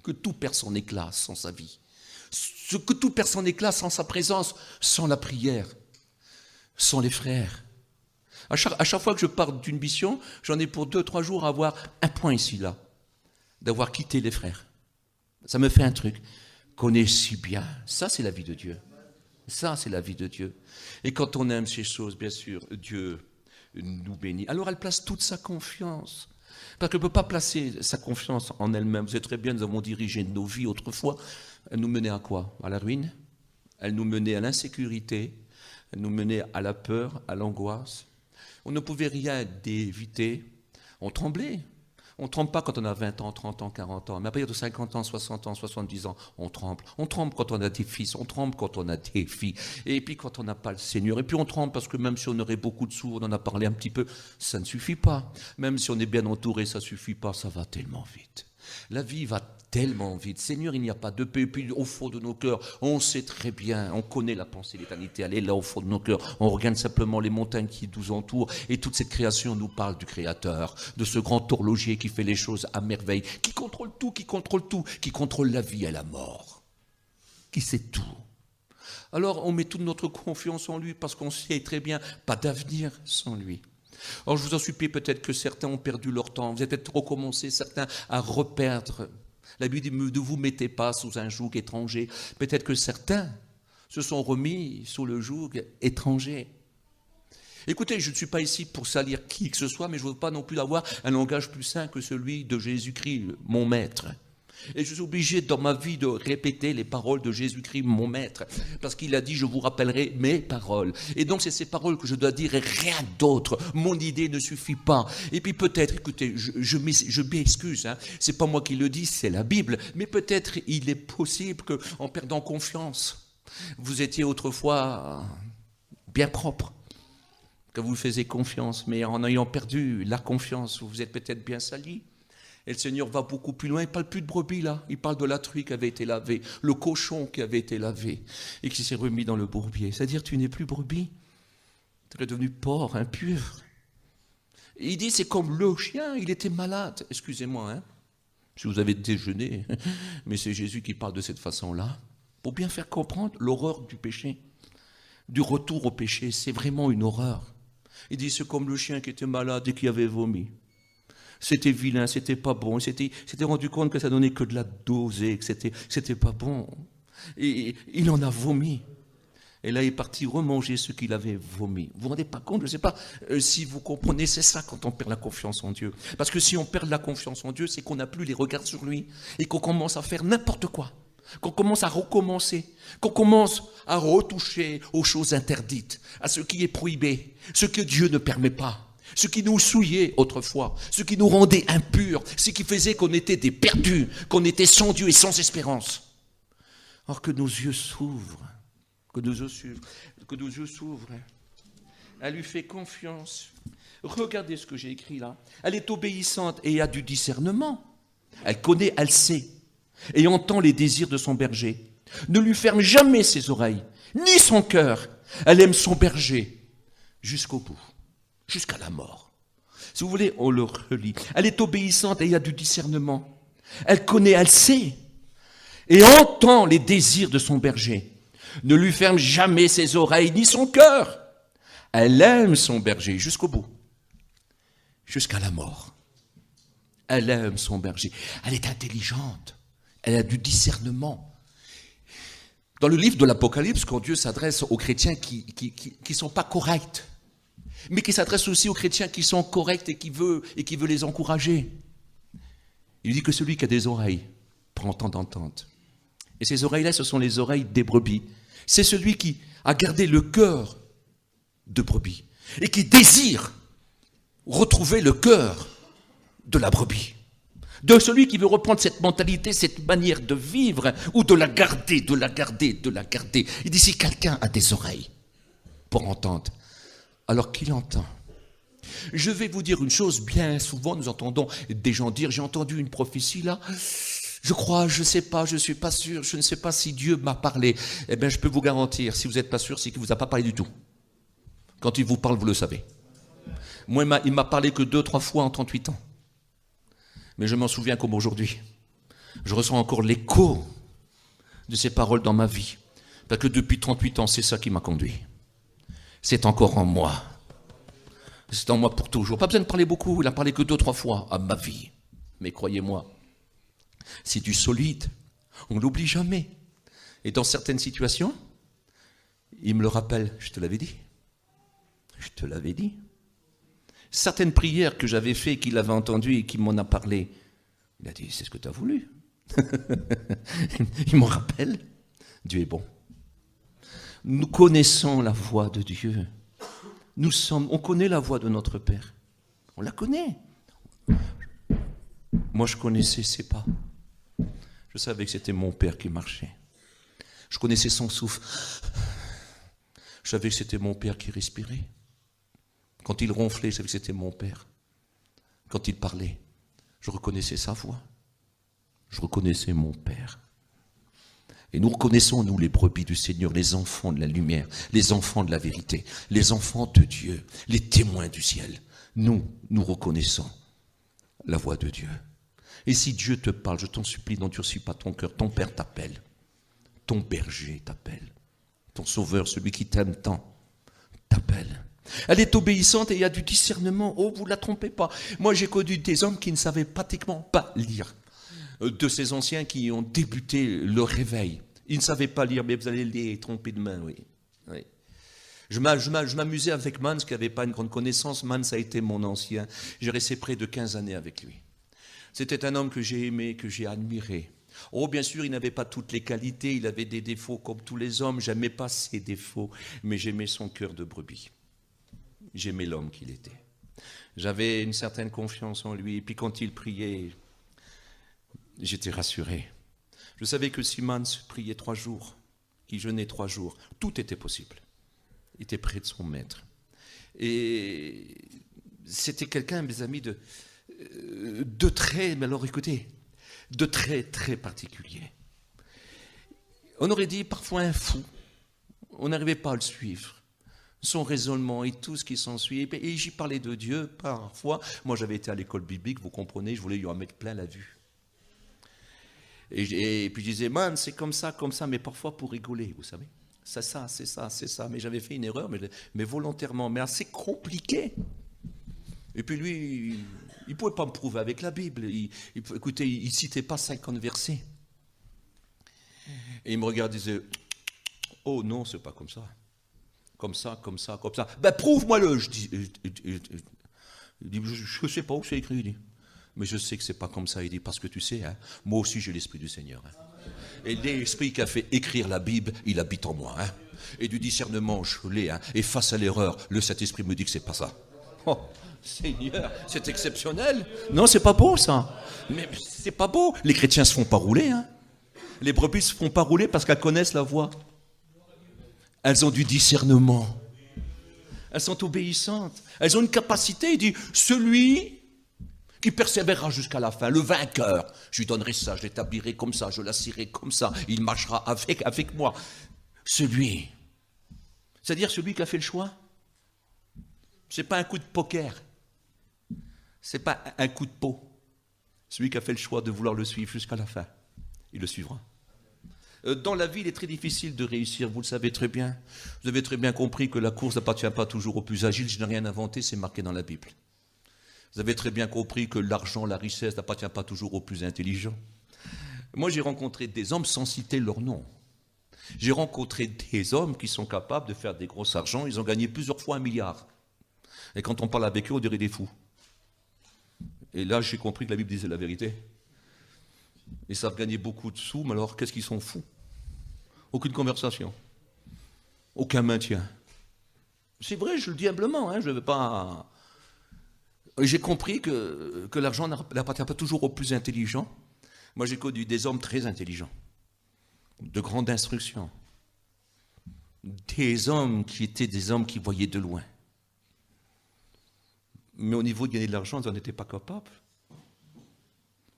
que tout perd son éclat sans sa vie, que tout perd son éclat sans sa présence, sans la prière, sans les frères. À chaque fois que je pars d'une mission, j'en ai pour 2-3 jours à avoir un point ici, là, d'avoir quitté les frères. Ça me fait un truc qu'on est si bien. Ça, c'est la vie de Dieu. Ça, c'est la vie de Dieu. Et quand on aime ces choses, bien sûr, Dieu nous bénit. Alors elle place toute sa confiance. Parce qu'elle ne peut pas placer sa confiance en elle-même. Vous savez très bien, nous avons dirigé nos vies autrefois. Elle nous menait à quoi? À la ruine. Elle nous menait à l'insécurité. Elle nous menait à la peur, à l'angoisse. On ne pouvait rien éviter. On tremblait. On ne tremble pas quand on a 20 ans, 30 ans, 40 ans. Mais à partir de 50 ans, 60 ans, 70 ans, on tremble. On tremble quand on a des fils, on tremble quand on a des filles. Et puis quand on n'a pas le Seigneur. Et puis on tremble parce que même si on aurait beaucoup de sous, on en a parlé un petit peu, ça ne suffit pas. Même si on est bien entouré, ça ne suffit pas, ça va tellement vite. La vie va tellement vite. Seigneur, il n'y a pas de paix. Et puis au fond de nos cœurs, on sait très bien, on connaît la pensée de l'éternité. Elle est là au fond de nos cœurs. On regarde simplement les montagnes qui nous entourent. Et toute cette création nous parle du Créateur, de ce grand horloger qui fait les choses à merveille, qui contrôle tout, qui contrôle la vie et la mort, qui sait tout. Alors on met toute notre confiance en lui parce qu'on sait très bien, pas d'avenir sans lui. Alors je vous en supplie, peut-être que certains ont perdu leur temps. Vous avez peut-être recommencé, certains, à reperdre. La Bible dit, ne vous mettez pas sous un joug étranger. Peut-être que certains se sont remis sous le joug étranger. Écoutez, je ne suis pas ici pour salir qui que ce soit, mais je ne veux pas non plus avoir un langage plus sain que celui de Jésus-Christ, mon maître. Et je suis obligé dans ma vie de répéter les paroles de Jésus-Christ, mon maître, parce qu'il a dit, je vous rappellerai mes paroles. Et donc c'est ces paroles que je dois dire et rien d'autre. Mon idée ne suffit pas. Et puis peut-être, écoutez, je m'excuse, hein, c'est pas moi qui le dis, c'est la Bible, mais peut-être il est possible qu'en perdant confiance, vous étiez autrefois bien propre, que vous faisiez confiance, mais en ayant perdu la confiance, vous vous êtes peut-être bien sali. Et le Seigneur va beaucoup plus loin. Il ne parle plus de brebis là. Il parle de la truie qui avait été lavée, le cochon qui avait été lavé et qui s'est remis dans le bourbier. C'est-à-dire, tu n'es plus brebis. Tu es devenu porc, impur. Et il dit, c'est comme le chien, il était malade. Excusez-moi, hein, si vous avez déjeuné, mais c'est Jésus qui parle de cette façon-là, pour bien faire comprendre l'horreur du péché, du retour au péché. C'est vraiment une horreur. Il dit, c'est comme le chien qui était malade et qui avait vomi. C'était vilain, c'était pas bon. Il s'était rendu compte que ça donnait que de la dosée, que c'était pas bon. Et il en a vomi. Et là, il est parti remanger ce qu'il avait vomi. Vous vous rendez pas compte? Je ne sais pas si vous comprenez, c'est ça quand on perd la confiance en Dieu. Parce que si on perd la confiance en Dieu, c'est qu'on n'a plus les regards sur lui et qu'on commence à faire n'importe quoi. Qu'on commence à recommencer, qu'on commence à retoucher aux choses interdites, à ce qui est prohibé, ce que Dieu ne permet pas. Ce qui nous souillait autrefois, ce qui nous rendait impurs, ce qui faisait qu'on était des perdus, qu'on était sans Dieu et sans espérance. Or que nos yeux s'ouvrent, que nos yeux s'ouvrent. Elle lui fait confiance. Regardez ce que j'ai écrit là. Elle est obéissante et a du discernement. Elle connaît, elle sait et entend les désirs de son berger. Ne lui ferme jamais ses oreilles, ni son cœur. Elle aime son berger jusqu'au bout. Jusqu'à la mort. Si vous voulez, on le relit. Elle est obéissante et il y a du discernement. Elle connaît, elle sait et entend les désirs de son berger. Ne lui ferme jamais ses oreilles ni son cœur. Elle aime son berger jusqu'au bout, jusqu'à la mort. Elle aime son berger. Elle est intelligente. Elle a du discernement. Dans le livre de l'Apocalypse, quand Dieu s'adresse aux chrétiens qui ne sont pas corrects, mais qui s'adresse aussi aux chrétiens qui sont corrects et qui veut les encourager. Il dit que celui qui a des oreilles prend temps d'entendre. Et ces oreilles-là, ce sont les oreilles des brebis. C'est celui qui a gardé le cœur de brebis et qui désire retrouver le cœur de la brebis. De celui qui veut reprendre cette mentalité, cette manière de vivre ou de la garder. Il dit si quelqu'un a des oreilles pour entendre, alors qu'il entend. Je vais vous dire une chose, bien souvent nous entendons des gens dire, j'ai entendu une prophétie là, je crois, je ne sais pas, je ne suis pas sûr, je ne sais pas si Dieu m'a parlé. Eh bien je peux vous garantir, si vous n'êtes pas sûr, c'est qu'il ne vous a pas parlé du tout. Quand il vous parle, vous le savez. Moi, il m'a parlé que 2-3 fois en 38 ans. Mais je m'en souviens comme aujourd'hui. Je ressens encore l'écho de ces paroles dans ma vie. Parce que depuis 38 ans, c'est ça qui m'a conduit. C'est encore en moi. C'est en moi pour toujours. Pas besoin de parler beaucoup, il a parlé que 2-3 fois à ma vie. Mais croyez-moi, c'est du solide. On ne l'oublie jamais. Et dans certaines situations, il me le rappelle. Je te l'avais dit. Je te l'avais dit. Certaines prières que j'avais faites, qu'il avait entendues et qu'il m'en a parlé, il a dit, c'est ce que tu as voulu. Il m'en rappelle. Dieu est bon. Nous connaissons la voix de Dieu. On connaît la voix de notre Père. On la connaît. Moi, je connaissais ses pas. Je savais que c'était mon Père qui marchait. Je connaissais son souffle. Je savais que c'était mon Père qui respirait. Quand il ronflait, je savais que c'était mon Père. Quand il parlait, je reconnaissais sa voix. Je reconnaissais mon Père. Et nous reconnaissons, nous, les brebis du Seigneur, les enfants de la lumière, les enfants de la vérité, les enfants de Dieu, les témoins du ciel. Nous reconnaissons la voix de Dieu. Et si Dieu te parle, je t'en supplie, n'endurcis pas ton cœur. Ton Père t'appelle. Ton berger t'appelle. Ton Sauveur, celui qui t'aime tant, t'appelle. Elle est obéissante et il y a du discernement. Oh, vous ne la trompez pas. Moi, j'ai connu des hommes qui ne savaient pratiquement pas lire. De ces anciens qui ont débuté le réveil. Ils ne savaient pas lire, mais vous allez les tromper de main, oui. Oui. Je m'amusais avec Mans, qui n'avait pas une grande connaissance. Mans a été mon ancien. J'ai resté près de 15 années avec lui. C'était un homme que j'ai aimé, que j'ai admiré. Oh, bien sûr, il n'avait pas toutes les qualités, il avait des défauts comme tous les hommes. J'aimais pas ses défauts, mais j'aimais son cœur de brebis. J'aimais l'homme qu'il était. J'avais une certaine confiance en lui. Et puis quand il priait, j'étais rassuré. Je savais que si Mans priait 3 jours, qu'il jeûnait 3 jours, tout était possible. Il était près de son maître. Et c'était quelqu'un, mes amis, de très, mais alors écoutez, de très, très particulier. On aurait dit parfois un fou. On n'arrivait pas à le suivre. Son raisonnement et tout ce qui s'ensuit. Et j'y parlais de Dieu parfois. Moi, j'avais été à l'école biblique, vous comprenez, je voulais lui en mettre plein la vue. Et puis je disais, man, c'est comme ça, mais parfois pour rigoler, vous savez. C'est ça. Mais j'avais fait une erreur, mais volontairement, mais assez compliqué. Et puis lui, il ne pouvait pas me prouver avec la Bible. Écoutez, il ne citait pas 50 versets. Et il me regardait et disait, oh non, c'est pas comme ça. Comme ça. Ben prouve-moi-le, je dis. Il dit, je ne sais pas où c'est écrit, il dit. Mais je sais que c'est pas comme ça, il dit, parce que tu sais, hein, moi aussi j'ai l'Esprit du Seigneur. Hein. Et l'Esprit qui a fait écrire la Bible, il habite en moi. Hein. Et du discernement, je l'ai. Hein. Et face à l'erreur, le Saint-Esprit me dit que c'est pas ça. Oh, Seigneur, c'est exceptionnel. Non, c'est pas beau ça. Mais c'est pas beau. Les chrétiens se font pas rouler. Hein. Les brebis se font pas rouler parce qu'elles connaissent la voix. Elles ont du discernement. Elles sont obéissantes. Elles ont une capacité. Il dit, celui qui persévérera jusqu'à la fin, le vainqueur, je lui donnerai ça, je l'établirai comme ça, je l'assierai comme ça, il marchera avec moi. Celui, c'est-à-dire celui qui a fait le choix, c'est pas un coup de poker, c'est pas un coup de peau. Celui qui a fait le choix de vouloir le suivre jusqu'à la fin, il le suivra. Dans la vie, il est très difficile de réussir, vous le savez très bien. Vous avez très bien compris que la course n'appartient pas toujours au plus agile, je n'ai rien inventé, c'est marqué dans la Bible. Vous avez très bien compris que l'argent, la richesse n'appartient pas toujours aux plus intelligents. Moi, j'ai rencontré des hommes sans citer leur nom. J'ai rencontré des hommes qui sont capables de faire des gros argents. Ils ont gagné plusieurs fois 1 milliard. Et quand on parle avec eux, on dirait des fous. Et là, j'ai compris que la Bible disait la vérité. Ils savent gagner beaucoup de sous, mais alors, qu'est-ce qu'ils sont fous? Aucune conversation. Aucun maintien. C'est vrai, je le dis humblement, hein, je ne veux pas... J'ai compris que l'argent n'appartient pas toujours aux plus intelligents. Moi, j'ai connu des hommes très intelligents, de grande instruction, des hommes qui étaient des hommes qui voyaient de loin. Mais au niveau de gagner de l'argent, ils n'en étaient pas capables.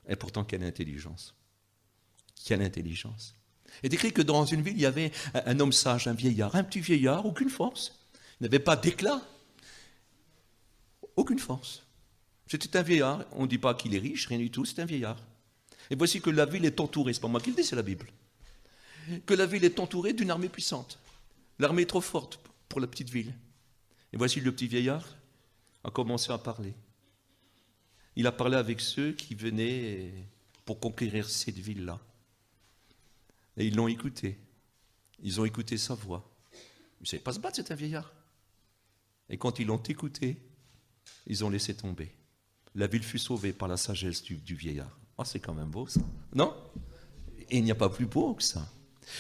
Et pourtant, quelle intelligence. Quelle intelligence. Il est écrit que dans une ville, il y avait un homme sage, un vieillard, un petit vieillard, aucune force. Il n'avait pas d'éclat. aucune force. C'était un vieillard, on ne dit pas qu'il est riche, rien du tout, c'est un vieillard. Et voici que la ville est entourée, c'est pas moi qui le dis, c'est la Bible. Que la ville est entourée d'une armée puissante. L'armée est trop forte pour la petite ville. Et voici le petit vieillard a commencé à parler. Il a parlé avec ceux qui venaient pour conquérir cette ville-là. Et ils l'ont écouté. Ils ont écouté sa voix. Il ne savait pas se battre, c'est un vieillard. Et quand ils l'ont écouté, ils ont laissé tomber. La ville fut sauvée par la sagesse du vieillard. Oh, c'est quand même beau, ça. Non? Et il n'y a pas plus beau que ça.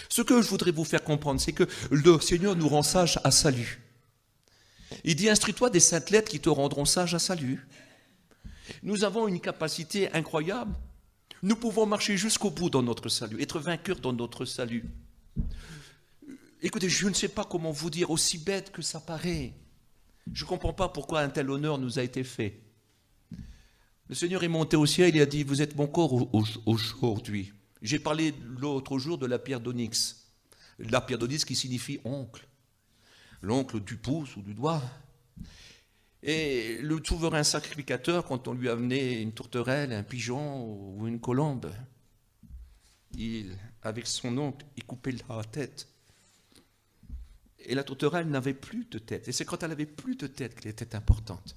Ce que je voudrais vous faire comprendre, c'est que le Seigneur nous rend sages à salut. Il dit, instruis-toi des saintes lettres qui te rendront sage à salut. Nous avons une capacité incroyable. Nous pouvons marcher jusqu'au bout dans notre salut, être vainqueurs dans notre salut. Écoutez, je ne sais pas comment vous dire, aussi bête que ça paraît. Je ne comprends pas pourquoi un tel honneur nous a été fait. Le Seigneur est monté au ciel, il a dit, vous êtes mon corps aujourd'hui. J'ai parlé l'autre jour de la pierre d'onyx. La pierre d'onyx qui signifie oncle. L'oncle du pouce ou du doigt. Et le souverain sacrificateur, quand on lui amenait une tourterelle, un pigeon ou une colombe, avec son oncle, il coupait la tête. Et la tourterelle n'avait plus de tête. Et c'est quand elle n'avait plus de tête qu'elle était importante.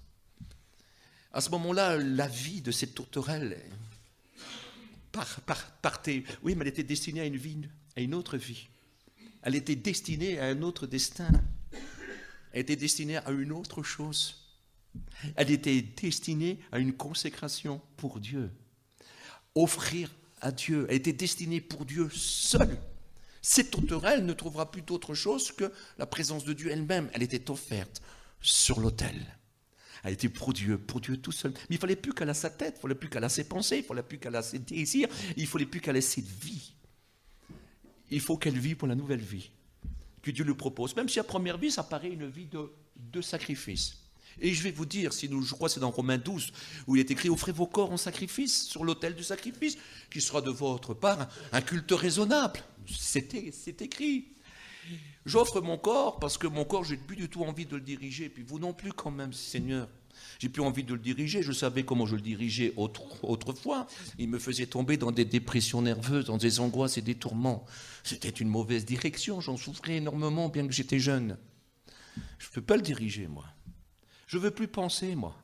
À ce moment-là, la vie de cette tourterelle partait. Oui, mais elle était destinée à une vie, à une autre vie. Elle était destinée à un autre destin. Elle était destinée à une autre chose. Elle était destinée à une consécration pour Dieu. Offrir à Dieu. Elle était destinée pour Dieu seul. Cette tourterelle ne trouvera plus d'autre chose que la présence de Dieu elle-même. Elle était offerte sur l'autel. Elle était pour Dieu tout seul. Mais il ne fallait plus qu'elle ait sa tête, il ne fallait plus qu'elle ait ses pensées, il ne fallait plus qu'elle ait ses désirs, il ne fallait plus qu'elle ait cette vie. Il faut qu'elle vive pour la nouvelle vie que Dieu lui propose. Même si la première vie, ça paraît une vie de sacrifice. Et je vais vous dire, je crois que c'est dans Romains 12, où il est écrit, offrez vos corps en sacrifice, sur l'autel du sacrifice, qui sera de votre part un culte raisonnable. C'est écrit. J'offre mon corps parce que mon corps, j'ai plus du tout envie de le diriger. Puis vous non plus quand même, Seigneur. J'ai plus envie de le diriger. Je savais comment je le dirigeais autrefois. Il me faisait tomber dans des dépressions nerveuses, dans des angoisses et des tourments. C'était une mauvaise direction. J'en souffrais énormément, bien que j'étais jeune. Je ne peux pas le diriger, moi. Je ne veux plus penser, moi.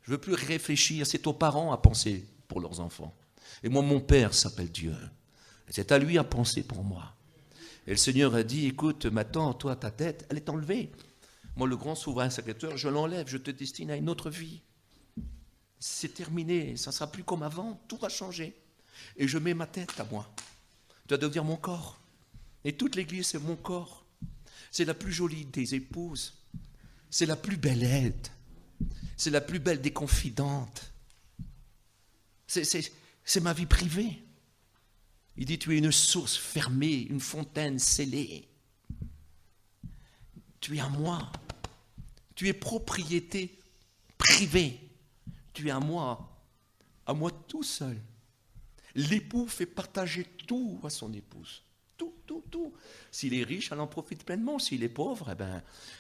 Je ne veux plus réfléchir. C'est aux parents à penser pour leurs enfants. Et moi, mon Père s'appelle Dieu. C'est à lui à penser pour moi. Et le Seigneur a dit, écoute, maintenant, toi, ta tête, elle est enlevée. Moi, le grand souverain sacrificateur, je l'enlève, je te destine à une autre vie. C'est terminé, ça ne sera plus comme avant, tout va changer. Et je mets ma tête à moi. Tu vas devenir mon corps. Et toute l'Église, c'est mon corps. C'est la plus jolie des épouses. C'est la plus belle aide. C'est la plus belle des confidentes. C'est ma vie privée. Il dit, tu es une source fermée, une fontaine scellée. Tu es à moi. Tu es propriété privée. Tu es à moi tout seul. L'époux fait partager tout à son épouse. Tout. S'il est riche, elle en profite pleinement. S'il est pauvre,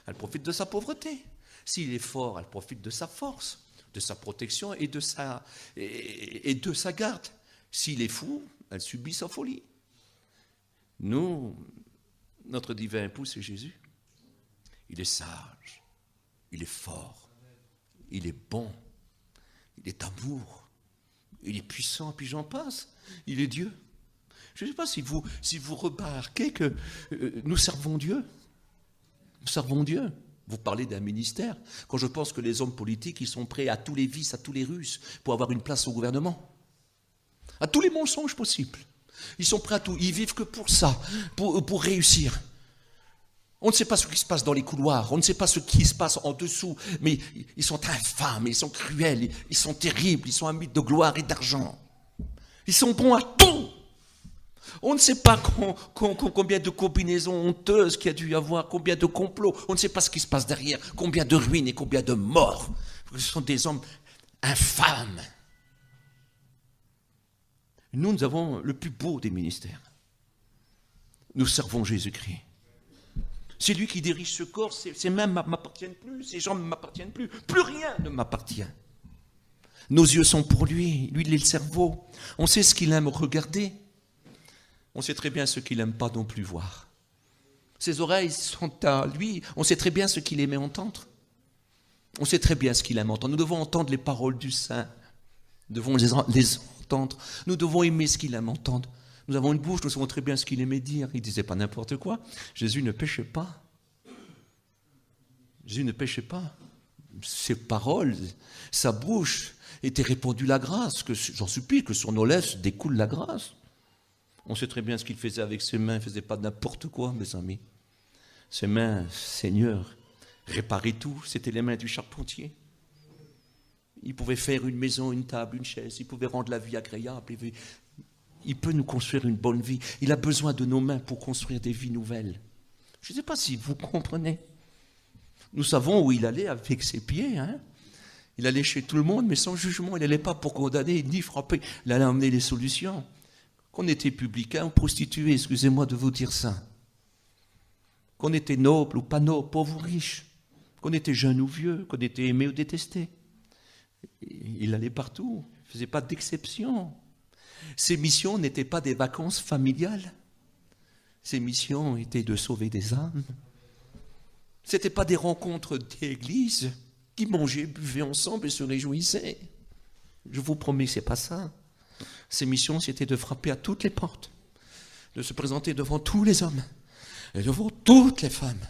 elle profite de sa pauvreté. S'il est fort, elle profite de sa force, de sa protection et de sa garde. S'il est fou, elle subit sa folie. Nous, notre divin époux, c'est Jésus. Il est sage, il est fort, il est bon, il est amour, il est puissant, puis j'en passe. Il est Dieu. Je ne sais pas si vous remarquez que nous servons Dieu. Nous servons Dieu. Vous parlez d'un ministère. Quand je pense que les hommes politiques, ils sont prêts à tous les vices, à tous les ruses, pour avoir une place au gouvernement. À tous les mensonges possibles. Ils sont prêts à tout. Ils vivent que pour ça, pour réussir. On ne sait pas ce qui se passe dans les couloirs, on ne sait pas ce qui se passe en dessous, mais ils sont infâmes, ils sont cruels, ils sont terribles, ils sont amis de gloire et d'argent. Ils sont bons à tout. On ne sait pas combien de combinaisons honteuses qu'il y a dû y avoir, combien de complots, on ne sait pas ce qui se passe derrière, combien de ruines et combien de morts. Ce sont des hommes infâmes. Nous avons le plus beau des ministères. Nous servons Jésus-Christ. C'est lui qui dirige ce corps, ces mains ne m'appartiennent plus, ces jambes ne m'appartiennent plus, plus rien ne m'appartient. Nos yeux sont pour lui, lui il est le cerveau. On sait ce qu'il aime regarder, on sait très bien ce qu'il n'aime pas non plus voir. Ses oreilles sont à lui, on sait très bien ce qu'il aimait entendre. On sait très bien ce qu'il aime entendre. Nous devons entendre les paroles du Saint, nous devons les entendre, nous devons aimer ce qu'il aime entendre. Nous avons une bouche, nous savons très bien ce qu'il aimait dire. Il ne disait pas n'importe quoi. Jésus ne péchait pas. Jésus ne péchait pas. Ses paroles, sa bouche était répandue la grâce. J'en supplie que sur nos lèvres découle la grâce. On sait très bien ce qu'il faisait avec ses mains. Il ne faisait pas n'importe quoi, mes amis. Ses mains, Seigneur, réparaient tout. C'était les mains du charpentier. Il pouvait faire une maison, une table, une chaise. Il pouvait rendre la vie agréable. Il peut nous construire une bonne vie. Il a besoin de nos mains pour construire des vies nouvelles. Je ne sais pas si vous comprenez. Nous savons où il allait avec ses pieds. Hein. Il allait chez tout le monde, mais sans jugement. Il n'allait pas pour condamner ni frapper. Il allait emmener les solutions. Qu'on était publicain ou prostitué, excusez-moi de vous dire ça. Qu'on était noble ou pas noble, pauvre ou riche. Qu'on était jeune ou vieux, qu'on était aimé ou détesté. Il allait partout. Il ne faisait pas d'exception. Ses missions n'étaient pas des vacances familiales. Ses missions étaient de sauver des âmes. Ce n'étaient pas des rencontres d'église qui mangeaient, buvaient ensemble et se réjouissaient. Je vous promets que ce n'est pas ça. Ses missions, c'était de frapper à toutes les portes, de se présenter devant tous les hommes et devant toutes les femmes.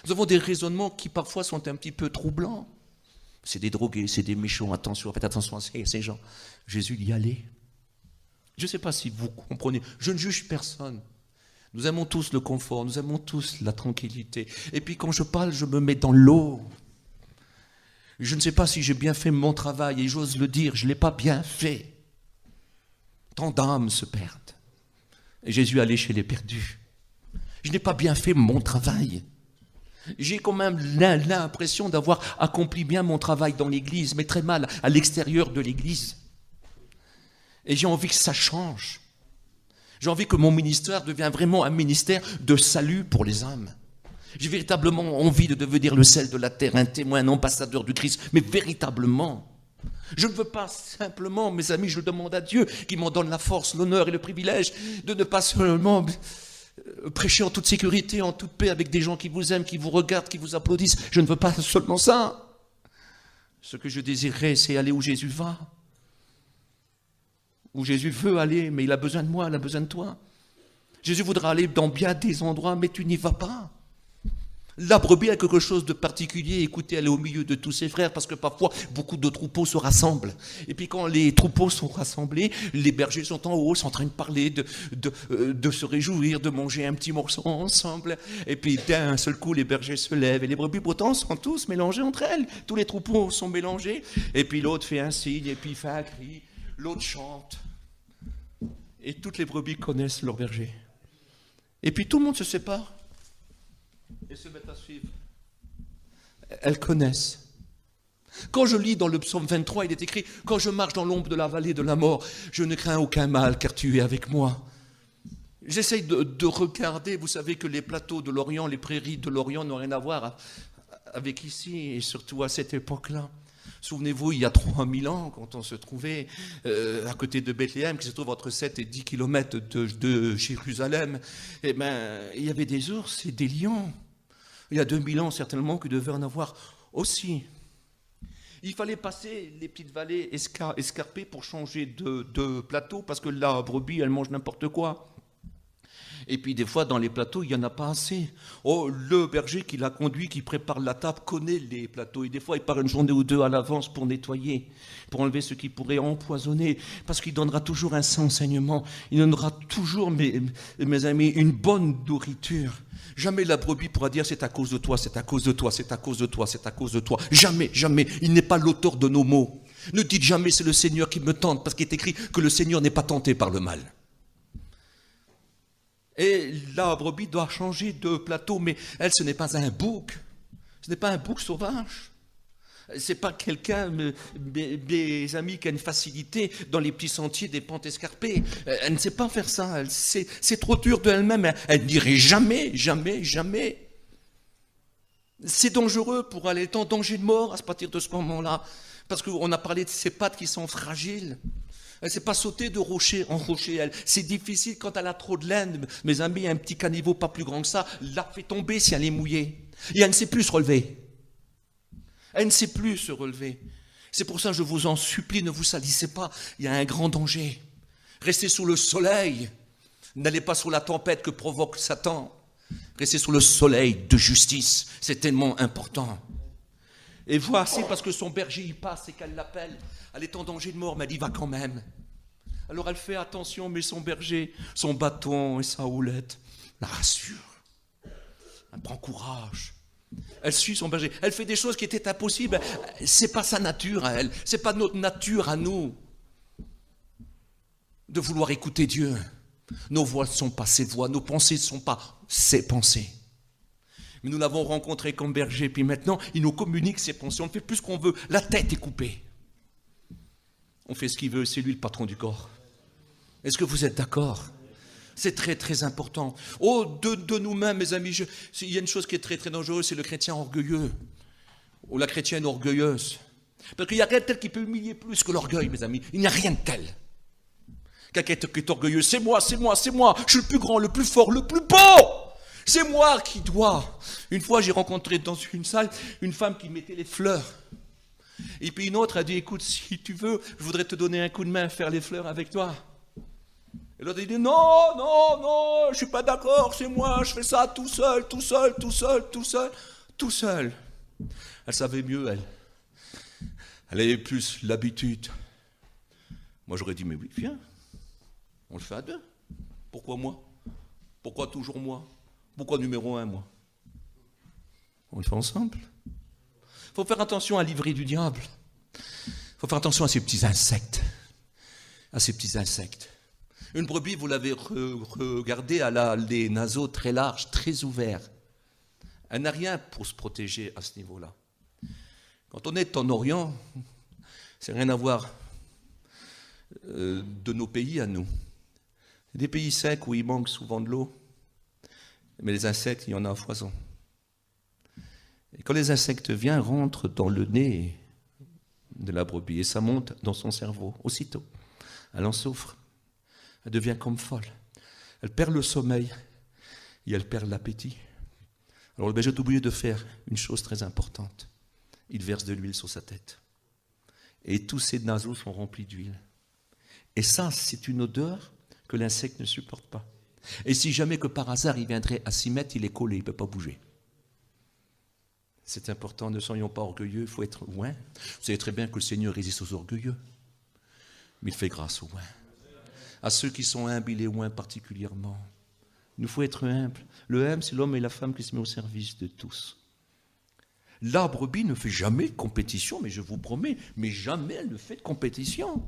Nous avons des raisonnements qui parfois sont un petit peu troublants. C'est des drogués, c'est des méchants, attention, faites attention à ces gens. Jésus y allait. Je ne sais pas si vous comprenez, je ne juge personne. Nous aimons tous le confort, nous aimons tous la tranquillité. Et puis quand je parle, je me mets dans l'eau. Je ne sais pas si j'ai bien fait mon travail, et j'ose le dire, je ne l'ai pas bien fait. Tant d'âmes se perdent. Et Jésus allait chez les perdus. Je n'ai pas bien fait mon travail. J'ai quand même l'impression d'avoir accompli bien mon travail dans l'église, mais très mal à l'extérieur de l'église. Et j'ai envie que ça change. J'ai envie que mon ministère devienne vraiment un ministère de salut pour les âmes. J'ai véritablement envie de devenir le sel de la terre, un témoin, un ambassadeur du Christ, mais véritablement. Je ne veux pas simplement, mes amis, je le demande à Dieu, qui m'en donne la force, l'honneur et le privilège, de ne pas seulement prêcher en toute sécurité, en toute paix, avec des gens qui vous aiment, qui vous regardent, qui vous applaudissent. Je ne veux pas seulement ça. Ce que je désirerais, c'est aller où Jésus va. Où Jésus veut aller, mais il a besoin de moi, il a besoin de toi. Jésus voudra aller dans bien des endroits, mais tu n'y vas pas. La brebis a quelque chose de particulier. Écoutez, elle est au milieu de tous ses frères, parce que parfois, beaucoup de troupeaux se rassemblent. Et puis quand les troupeaux sont rassemblés, les bergers sont en haut, sont en train de parler, de se réjouir, de manger un petit morceau ensemble. Et puis d'un seul coup, les bergers se lèvent, et les brebis pourtant sont tous mélangés entre elles. Tous les troupeaux sont mélangés. Et puis l'autre fait un signe, et puis il fait un cri. L'autre chante. Et toutes les brebis connaissent leur berger. Et puis tout le monde se sépare et se met à suivre. Elles connaissent. Quand je lis dans le psaume 23, il est écrit « Quand je marche dans l'ombre de la vallée de la mort, je ne crains aucun mal, car tu es avec moi. » J'essaye de regarder, vous savez que les plateaux de l'Orient, les prairies de l'Orient n'ont rien à voir avec ici, et surtout à cette époque-là. Souvenez-vous, il y a 3000 ans, quand on se trouvait à côté de Bethléem, qui se trouve entre 7 et 10 kilomètres de Jérusalem, eh ben, il y avait des ours et des lions. Il y a 2000 ans, certainement, qu'il devait en avoir aussi. Il fallait passer les petites vallées escarpées pour changer de plateau, parce que la brebis, elle mange n'importe quoi. Et puis des fois, dans les plateaux, il n'y en a pas assez. Oh, le berger qui l'a conduit, qui prépare la table, connaît les plateaux. Et des fois, il part une journée ou deux à l'avance pour nettoyer, pour enlever ce qui pourrait empoisonner. Parce qu'il donnera toujours un saint enseignement. Il donnera toujours, mes amis, une bonne nourriture. Jamais la brebis pourra dire c'est à cause de toi, c'est à cause de toi, c'est à cause de toi, c'est à cause de toi. Jamais, jamais. Il n'est pas l'auteur de nos mots. Ne dites jamais c'est le Seigneur qui me tente, parce qu'il est écrit que le Seigneur n'est pas tenté par le mal. Et la brebis doit changer de plateau, mais elle, ce n'est pas un bouc. Ce n'est pas un bouc sauvage. C'est pas quelqu'un, mes amis, qui a une facilité dans les petits sentiers des pentes escarpées. Elle ne sait pas faire ça. C'est trop dur d'elle-même. Elle ne dirait jamais, jamais, jamais. C'est dangereux pour elle. Elle est en danger de mort à partir de ce moment-là. Parce qu'on a parlé de ses pattes qui sont fragiles. Elle ne sait pas sauter de rocher en rocher. Elle. C'est difficile quand elle a trop de laine. Mes amis, un petit caniveau pas plus grand que ça la fait tomber si elle est mouillée. Et elle ne sait plus se relever. Elle ne sait plus se relever. C'est pour ça que je vous en supplie, ne vous salissez pas. Il y a un grand danger. Restez sous le soleil. N'allez pas sous la tempête que provoque Satan. Restez sous le soleil de justice. C'est tellement important. Et voici, parce que son berger y passe et qu'elle l'appelle. Elle est en danger de mort, mais elle y va quand même. Alors elle fait attention, mais son berger, son bâton et sa houlette la rassure. Elle prend courage. Elle suit son berger. Elle fait des choses qui étaient impossibles. C'est pas sa nature à elle. C'est pas notre nature à nous de vouloir écouter Dieu. Nos voix ne sont pas ses voix. Nos pensées ne sont pas ses pensées. Mais nous l'avons rencontré comme berger. Puis maintenant, il nous communique ses pensées. On fait plus ce qu'on veut. La tête est coupée. On fait ce qu'il veut. C'est lui le patron du corps. Est-ce que vous êtes d'accord ? C'est très, très important. Oh, de nous-mêmes, mes amis, il y a une chose qui est très, très dangereuse, c'est le chrétien orgueilleux. Ou la chrétienne orgueilleuse. Parce qu'il n'y a rien de tel qui peut humilier plus que l'orgueil, mes amis. Il n'y a rien de tel. Quelqu'un qui est orgueilleux, c'est moi, c'est moi, c'est moi. Je suis le plus grand, le plus fort, le plus beau. C'est moi qui dois. Une fois, j'ai rencontré dans une salle une femme qui mettait les fleurs. Et puis une autre a dit, écoute, si tu veux, je voudrais te donner un coup de main, faire les fleurs avec toi. Et l'autre, il dit, non, non, non, je ne suis pas d'accord, c'est moi, je fais ça tout seul, tout seul, tout seul, tout seul, tout seul. Elle savait mieux, elle. Elle avait plus l'habitude. Moi, j'aurais dit, mais oui, viens, on le fait à deux. Pourquoi moi ? Pourquoi toujours moi ? Pourquoi numéro 1, moi ? On le fait ensemble. Il faut faire attention à l'ivraie du diable. Il faut faire attention à ces petits insectes. À ces petits insectes. Une brebis, vous l'avez regardée, elle a les naseaux très larges, très ouverts. Elle n'a rien pour se protéger à ce niveau-là. Quand on est en Orient, c'est rien à voir de nos pays à nous. C'est des pays secs où il manque souvent de l'eau, mais les insectes, il y en a à foison. Et quand les insectes viennent, rentrent dans le nez de la brebis et ça monte dans son cerveau, aussitôt. Elle en souffre. Elle devient comme folle. Elle perd le sommeil et elle perd l'appétit. Alors le berger a oublié de faire une chose très importante. Il verse de l'huile sur sa tête. Et tous ses naseaux sont remplis d'huile. Et ça, c'est une odeur que l'insecte ne supporte pas. Et si jamais que par hasard il viendrait à s'y mettre, il est collé, il ne peut pas bouger. C'est important, ne soyons pas orgueilleux, il faut être loin. Vous savez très bien que le Seigneur résiste aux orgueilleux, mais il fait grâce aux loin. À ceux qui sont humbles, il est loin particulièrement. Il nous faut être humble. Le humble, c'est l'homme et la femme qui se met au service de tous. La brebis ne fait jamais de compétition, mais je vous promets, mais jamais elle ne fait de compétition.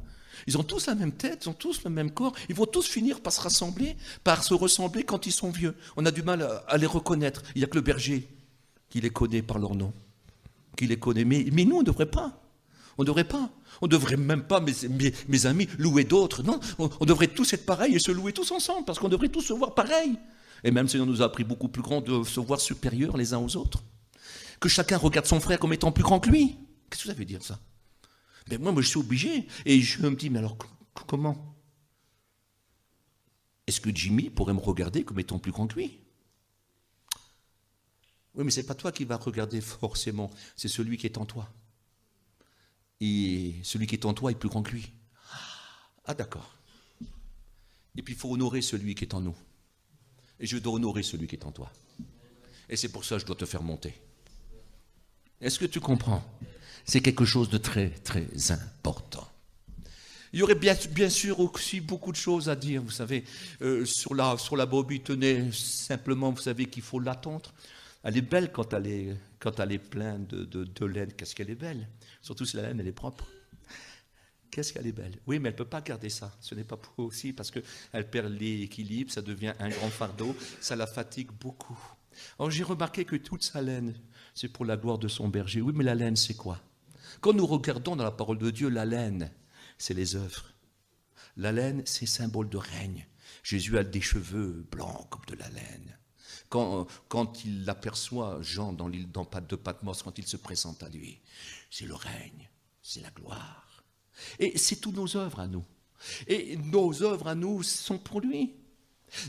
Ils ont tous la même tête, ils ont tous le même corps, ils vont tous finir par se rassembler, par se ressembler quand ils sont vieux. On a du mal à les reconnaître. Il n'y a que le berger qui les connaît par leur nom, qui les connaît. Mais nous, on ne devrait pas. On ne devrait pas. On ne devrait même pas, mes amis, louer d'autres. Non, on devrait tous être pareils et se louer tous ensemble, parce qu'on devrait tous se voir pareils. Et même si on nous a appris beaucoup plus grand de se voir supérieurs les uns aux autres. Que chacun regarde son frère comme étant plus grand que lui. Qu'est-ce que ça veut dire, ça ? Ben moi, je suis obligé. Et je me dis, mais alors, comment ? Est-ce que Jimmy pourrait me regarder comme étant plus grand que lui ? Oui, mais ce n'est pas toi qui vas regarder forcément, c'est celui qui est en toi. Et celui qui est en toi est plus grand que lui. Ah, d'accord. Et puis il faut honorer celui qui est en nous. Et je dois honorer celui qui est en toi. Et c'est pour ça que je dois te faire monter. Est-ce que tu comprends ? C'est quelque chose de très, très important. Il y aurait bien sûr aussi beaucoup de choses à dire, vous savez, sur la brebis. Tenez, simplement, vous savez qu'il faut l'attendre. Elle est belle quand elle est pleine de laine. Qu'est-ce qu'elle est belle ? Surtout si la laine, elle est propre. Qu'est-ce qu'elle est belle ? Oui, mais elle ne peut pas garder ça. Ce n'est pas possible parce qu'elle perd l'équilibre, ça devient un grand fardeau, ça la fatigue beaucoup. Alors j'ai remarqué que toute sa laine, c'est pour la gloire de son berger. Oui, mais la laine, c'est quoi ? Quand nous regardons dans la parole de Dieu, la laine, c'est les œuvres. La laine, c'est symbole de règne. Jésus a des cheveux blancs comme de la laine. Quand il aperçoit Jean dans l'île de Patmos, quand il se présente à lui, c'est le règne, c'est la gloire. Et c'est toutes nos œuvres à nous. Et nos œuvres à nous sont pour lui.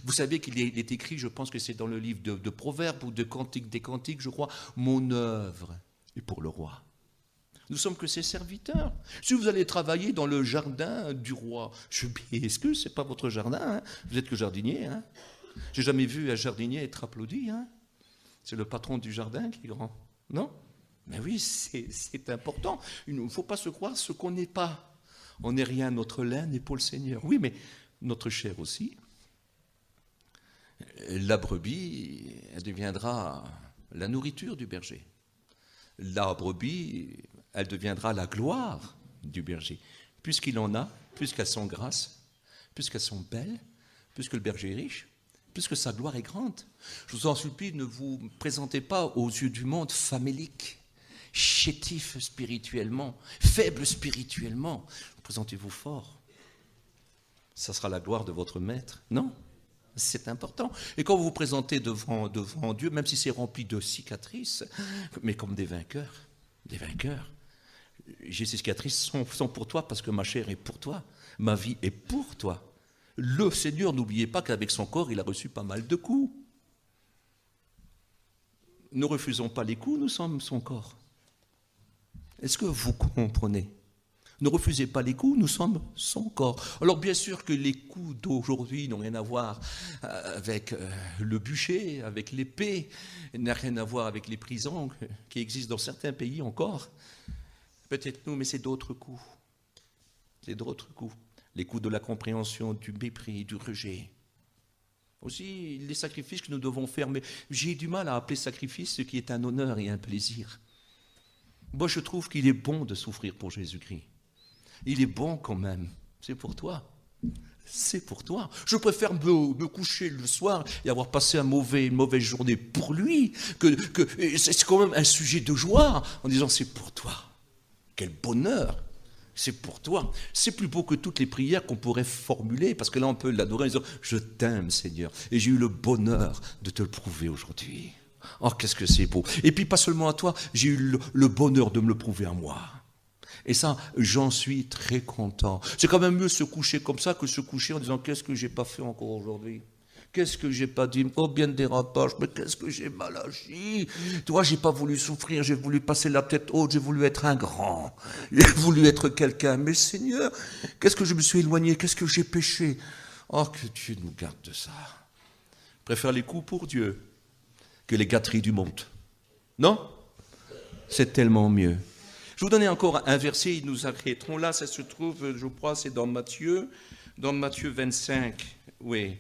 Vous savez qu'il est écrit, je pense que c'est dans le livre de Proverbes ou de Cantiques des Cantiques, je crois, mon œuvre est pour le roi. Nous sommes que ses serviteurs. Si vous allez travailler dans le jardin du roi, je m'excuse, ce n'est pas votre jardin, hein. Vous êtes que jardinier. Hein. J'ai jamais vu un jardinier être applaudi. Hein. C'est le patron du jardin qui est grand. Non? Mais oui, c'est important. Il ne faut pas se croire ce qu'on n'est pas. On n'est rien, notre laine est pour le Seigneur. Oui, mais notre chair aussi. La brebis, elle deviendra la nourriture du berger. La brebis, elle deviendra la gloire du berger. Puisqu'il en a, puisqu'elles sont grasses, puisqu'elles sont belles, puisque le berger est riche, puisque sa gloire est grande. Je vous en supplie, ne vous présentez pas aux yeux du monde famélique, chétif spirituellement, faible spirituellement. Présentez-vous fort. Ça sera la gloire de votre maître. Non, c'est important. Et quand vous vous présentez devant Dieu, même si c'est rempli de cicatrices, mais comme des vainqueurs, j'ai ces cicatrices sont pour toi parce que ma chair est pour toi, ma vie est pour toi. Le Seigneur, n'oubliez pas qu'avec son corps, il a reçu pas mal de coups. Ne refusons pas les coups, nous sommes son corps. Est-ce que vous comprenez? Ne refusez pas les coups, nous sommes son corps. Alors bien sûr que les coups d'aujourd'hui n'ont rien à voir avec le bûcher, avec l'épée, n'ont rien à voir avec les prisons qui existent dans certains pays encore. Peut-être nous, mais c'est d'autres coups. C'est d'autres coups. Les coups de la compréhension, du mépris, du rejet. Aussi, les sacrifices que nous devons faire. Mais j'ai du mal à appeler sacrifice ce qui est un honneur et un plaisir. Moi, je trouve qu'il est bon de souffrir pour Jésus-Christ. Il est bon quand même. C'est pour toi. C'est pour toi. Je préfère me coucher le soir et avoir passé une mauvaise journée pour lui. C'est quand même un sujet de joie en disant c'est pour toi. Quel bonheur. C'est pour toi. C'est plus beau que toutes les prières qu'on pourrait formuler, parce que là on peut l'adorer en disant je t'aime Seigneur, et j'ai eu le bonheur de te le prouver aujourd'hui. Oh, qu'est-ce que c'est beau. Et puis pas seulement à toi, j'ai eu le bonheur de me le prouver à moi. Et ça, j'en suis très content. C'est quand même mieux se coucher comme ça que se coucher en disant qu'est-ce que j'ai pas fait encore aujourd'hui. Qu'est-ce que j'ai pas dit? Combien de dérapages? Mais qu'est-ce que j'ai mal agi? Toi, j'ai pas voulu souffrir, j'ai voulu passer la tête haute, j'ai voulu être un grand, j'ai voulu être quelqu'un. Mais Seigneur, qu'est-ce que je me suis éloigné? Qu'est-ce que j'ai péché? Oh, que Dieu nous garde de ça. Je préfère les coups pour Dieu que les gâteries du monde. Non? C'est tellement mieux. Je vous donner encore un verset, nous arrêterons là, ça se trouve, je crois, c'est dans Matthieu 25, oui.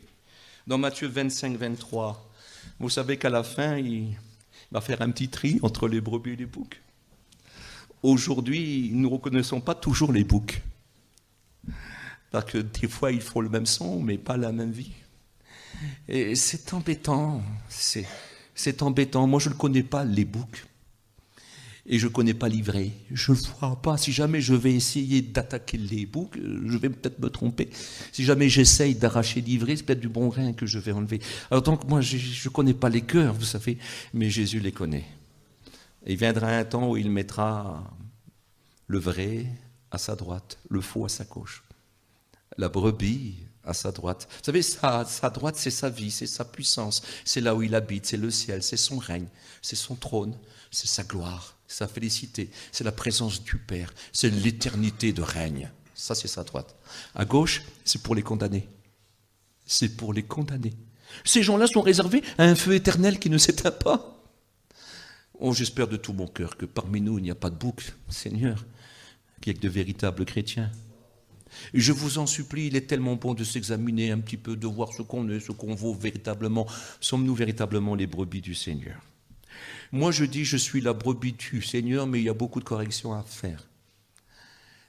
Dans Matthieu 25, 23, vous savez qu'à la fin, il va faire un petit tri entre les brebis et les boucs. Aujourd'hui, nous ne reconnaissons pas toujours les boucs. Parce que des fois, ils font le même son, mais pas la même vie. Et c'est embêtant. C'est embêtant. Moi, je ne connais pas les boucs. Et je ne connais pas l'ivraie. Je ne le vois pas. Si jamais je vais essayer d'attaquer les boucs, je vais peut-être me tromper. Si jamais j'essaye d'arracher l'ivraie, c'est peut-être du bon grain que je vais enlever. Alors donc moi, je ne connais pas les cœurs, vous savez, mais Jésus les connaît. Et il viendra un temps où il mettra le vrai à sa droite, le faux à sa gauche. La brebis à sa droite. Vous savez, sa droite, c'est sa vie, c'est sa puissance. C'est là où il habite, c'est le ciel, c'est son règne, c'est son trône, c'est sa gloire. Sa félicité, c'est la présence du Père, c'est l'éternité de règne. Ça, c'est sa droite. À gauche, c'est pour les condamnés. C'est pour les condamnés. Ces gens-là sont réservés à un feu éternel qui ne s'éteint pas. Oh, j'espère de tout mon cœur que parmi nous, il n'y a pas de bouc, Seigneur, qu'il n'y ait que de véritables chrétiens. Et je vous en supplie, il est tellement bon de s'examiner un petit peu, de voir ce qu'on est, ce qu'on vaut véritablement. Sommes-nous véritablement les brebis du Seigneur? Moi, je dis, je suis la brebis du Seigneur, mais il y a beaucoup de corrections à faire.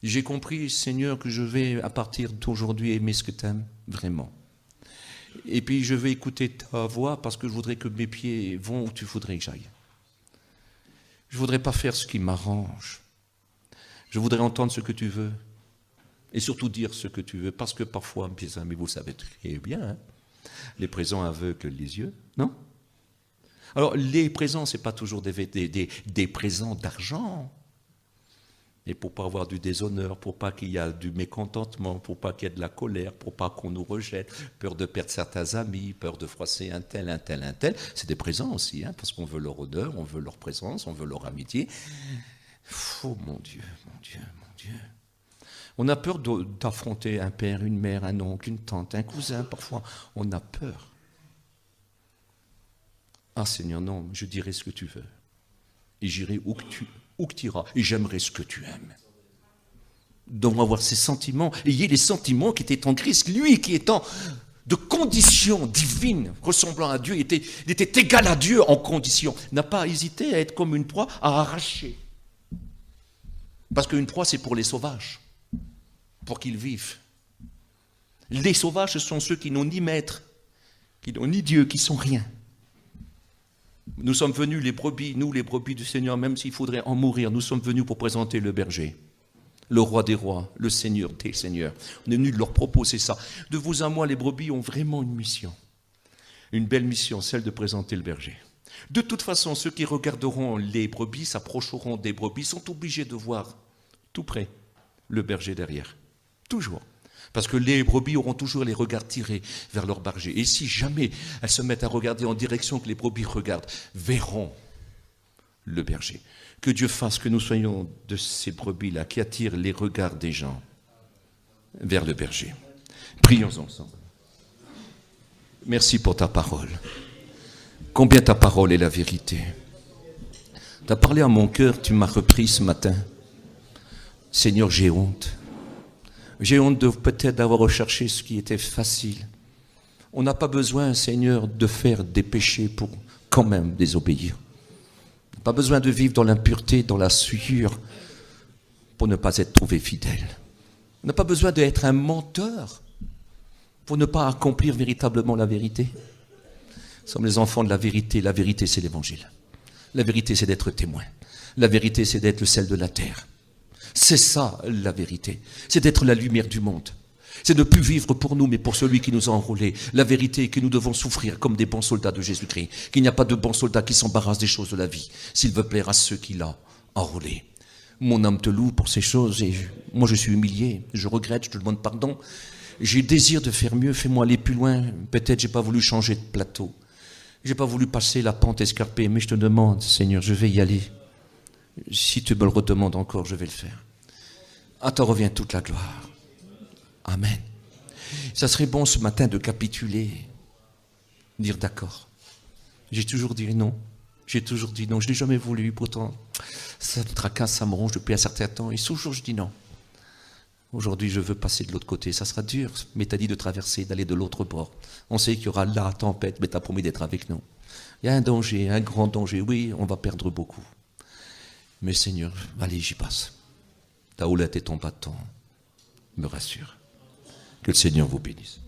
J'ai compris, Seigneur, que je vais, à partir d'aujourd'hui, aimer ce que tu aimes, vraiment. Et puis, je vais écouter ta voix parce que je voudrais que mes pieds vont où tu voudrais que j'aille. Je ne voudrais pas faire ce qui m'arrange. Je voudrais entendre ce que tu veux. Et surtout dire ce que tu veux. Parce que parfois, mes amis, vous le savez très bien, hein, les présents aveuglent les yeux, non? Alors, les présents, ce n'est pas toujours des présents d'argent. Et pour pas avoir du déshonneur, pour pas qu'il y ait du mécontentement, pour pas qu'il y ait de la colère, pour pas qu'on nous rejette, peur de perdre certains amis, peur de froisser un tel, c'est des présents aussi, hein, parce qu'on veut leur honneur, on veut leur présence, on veut leur amitié. Oh mon Dieu, mon Dieu, mon Dieu. On a peur d'affronter un père, une mère, un oncle, une tante, un cousin, parfois. On a peur. Ah Seigneur, non, je dirai ce que tu veux. Et j'irai où que tu iras. Et j'aimerai ce que tu aimes. Nous devons avoir ces sentiments. Ayez les sentiments qui étaient en Christ. Lui qui étant de condition divine, ressemblant à Dieu, il était égal à Dieu en condition. N'a pas hésité à être comme une proie à arracher. Parce qu'une proie, c'est pour les sauvages. Pour qu'ils vivent. Les sauvages, ce sont ceux qui n'ont ni maître, qui n'ont ni Dieu, qui sont rien. Nous sommes venus, les brebis, nous les brebis du Seigneur, même s'il faudrait en mourir, nous sommes venus pour présenter le berger, le roi des rois, le Seigneur des seigneurs. On est venus de leur proposer ça. De vous à moi, les brebis ont vraiment une mission, une belle mission, celle de présenter le berger. De toute façon, ceux qui regarderont les brebis, s'approcheront des brebis, sont obligés de voir tout près le berger derrière. Toujours. Parce que les brebis auront toujours les regards tirés vers leur berger. Et si jamais elles se mettent à regarder en direction que les brebis regardent, verront le berger. Que Dieu fasse que nous soyons de ces brebis-là qui attirent les regards des gens vers le berger. Prions ensemble. Merci pour ta parole. Combien ta parole est la vérité. Tu as parlé à mon cœur, tu m'as repris ce matin. Seigneur, j'ai honte. J'ai honte de peut-être d'avoir recherché ce qui était facile. On n'a pas besoin, Seigneur, de faire des péchés pour quand même désobéir. On n'a pas besoin de vivre dans l'impureté, dans la souillure, pour ne pas être trouvé fidèle. On n'a pas besoin d'être un menteur pour ne pas accomplir véritablement la vérité. Nous sommes les enfants de la vérité. La vérité, c'est l'évangile. La vérité, c'est d'être témoin. La vérité, c'est d'être le sel de la terre. C'est ça la vérité, c'est d'être la lumière du monde. C'est de ne plus vivre pour nous, mais pour celui qui nous a enrôlés. La vérité est que nous devons souffrir comme des bons soldats de Jésus-Christ, qu'il n'y a pas de bons soldats qui s'embarrassent des choses de la vie, s'il veut plaire à ceux qu'il a enrôlés. Mon âme te loue pour ces choses, et moi je suis humilié, je regrette, je te demande pardon. J'ai le désir de faire mieux, fais-moi aller plus loin. Peut-être j'ai pas voulu changer de plateau, j'ai pas voulu passer la pente escarpée, mais je te demande, Seigneur, je vais y aller. Si tu me le redemandes encore, je vais le faire. À toi revient toute la gloire. Amen. Ça serait bon ce matin de capituler, dire d'accord. J'ai toujours dit non. J'ai toujours dit non. Je n'ai jamais voulu. Pourtant, ça me tracasse, ça me ronge depuis un certain temps. Et toujours, je dis non. Aujourd'hui, je veux passer de l'autre côté. Ça sera dur, mais tu as dit de traverser, d'aller de l'autre bord. On sait qu'il y aura la tempête, mais tu as promis d'être avec nous. Il y a un danger, un grand danger. Oui, on va perdre beaucoup. Mais Seigneur, allez, j'y passe. Ta houlette et ton bâton me rassurent. Que le Seigneur vous bénisse.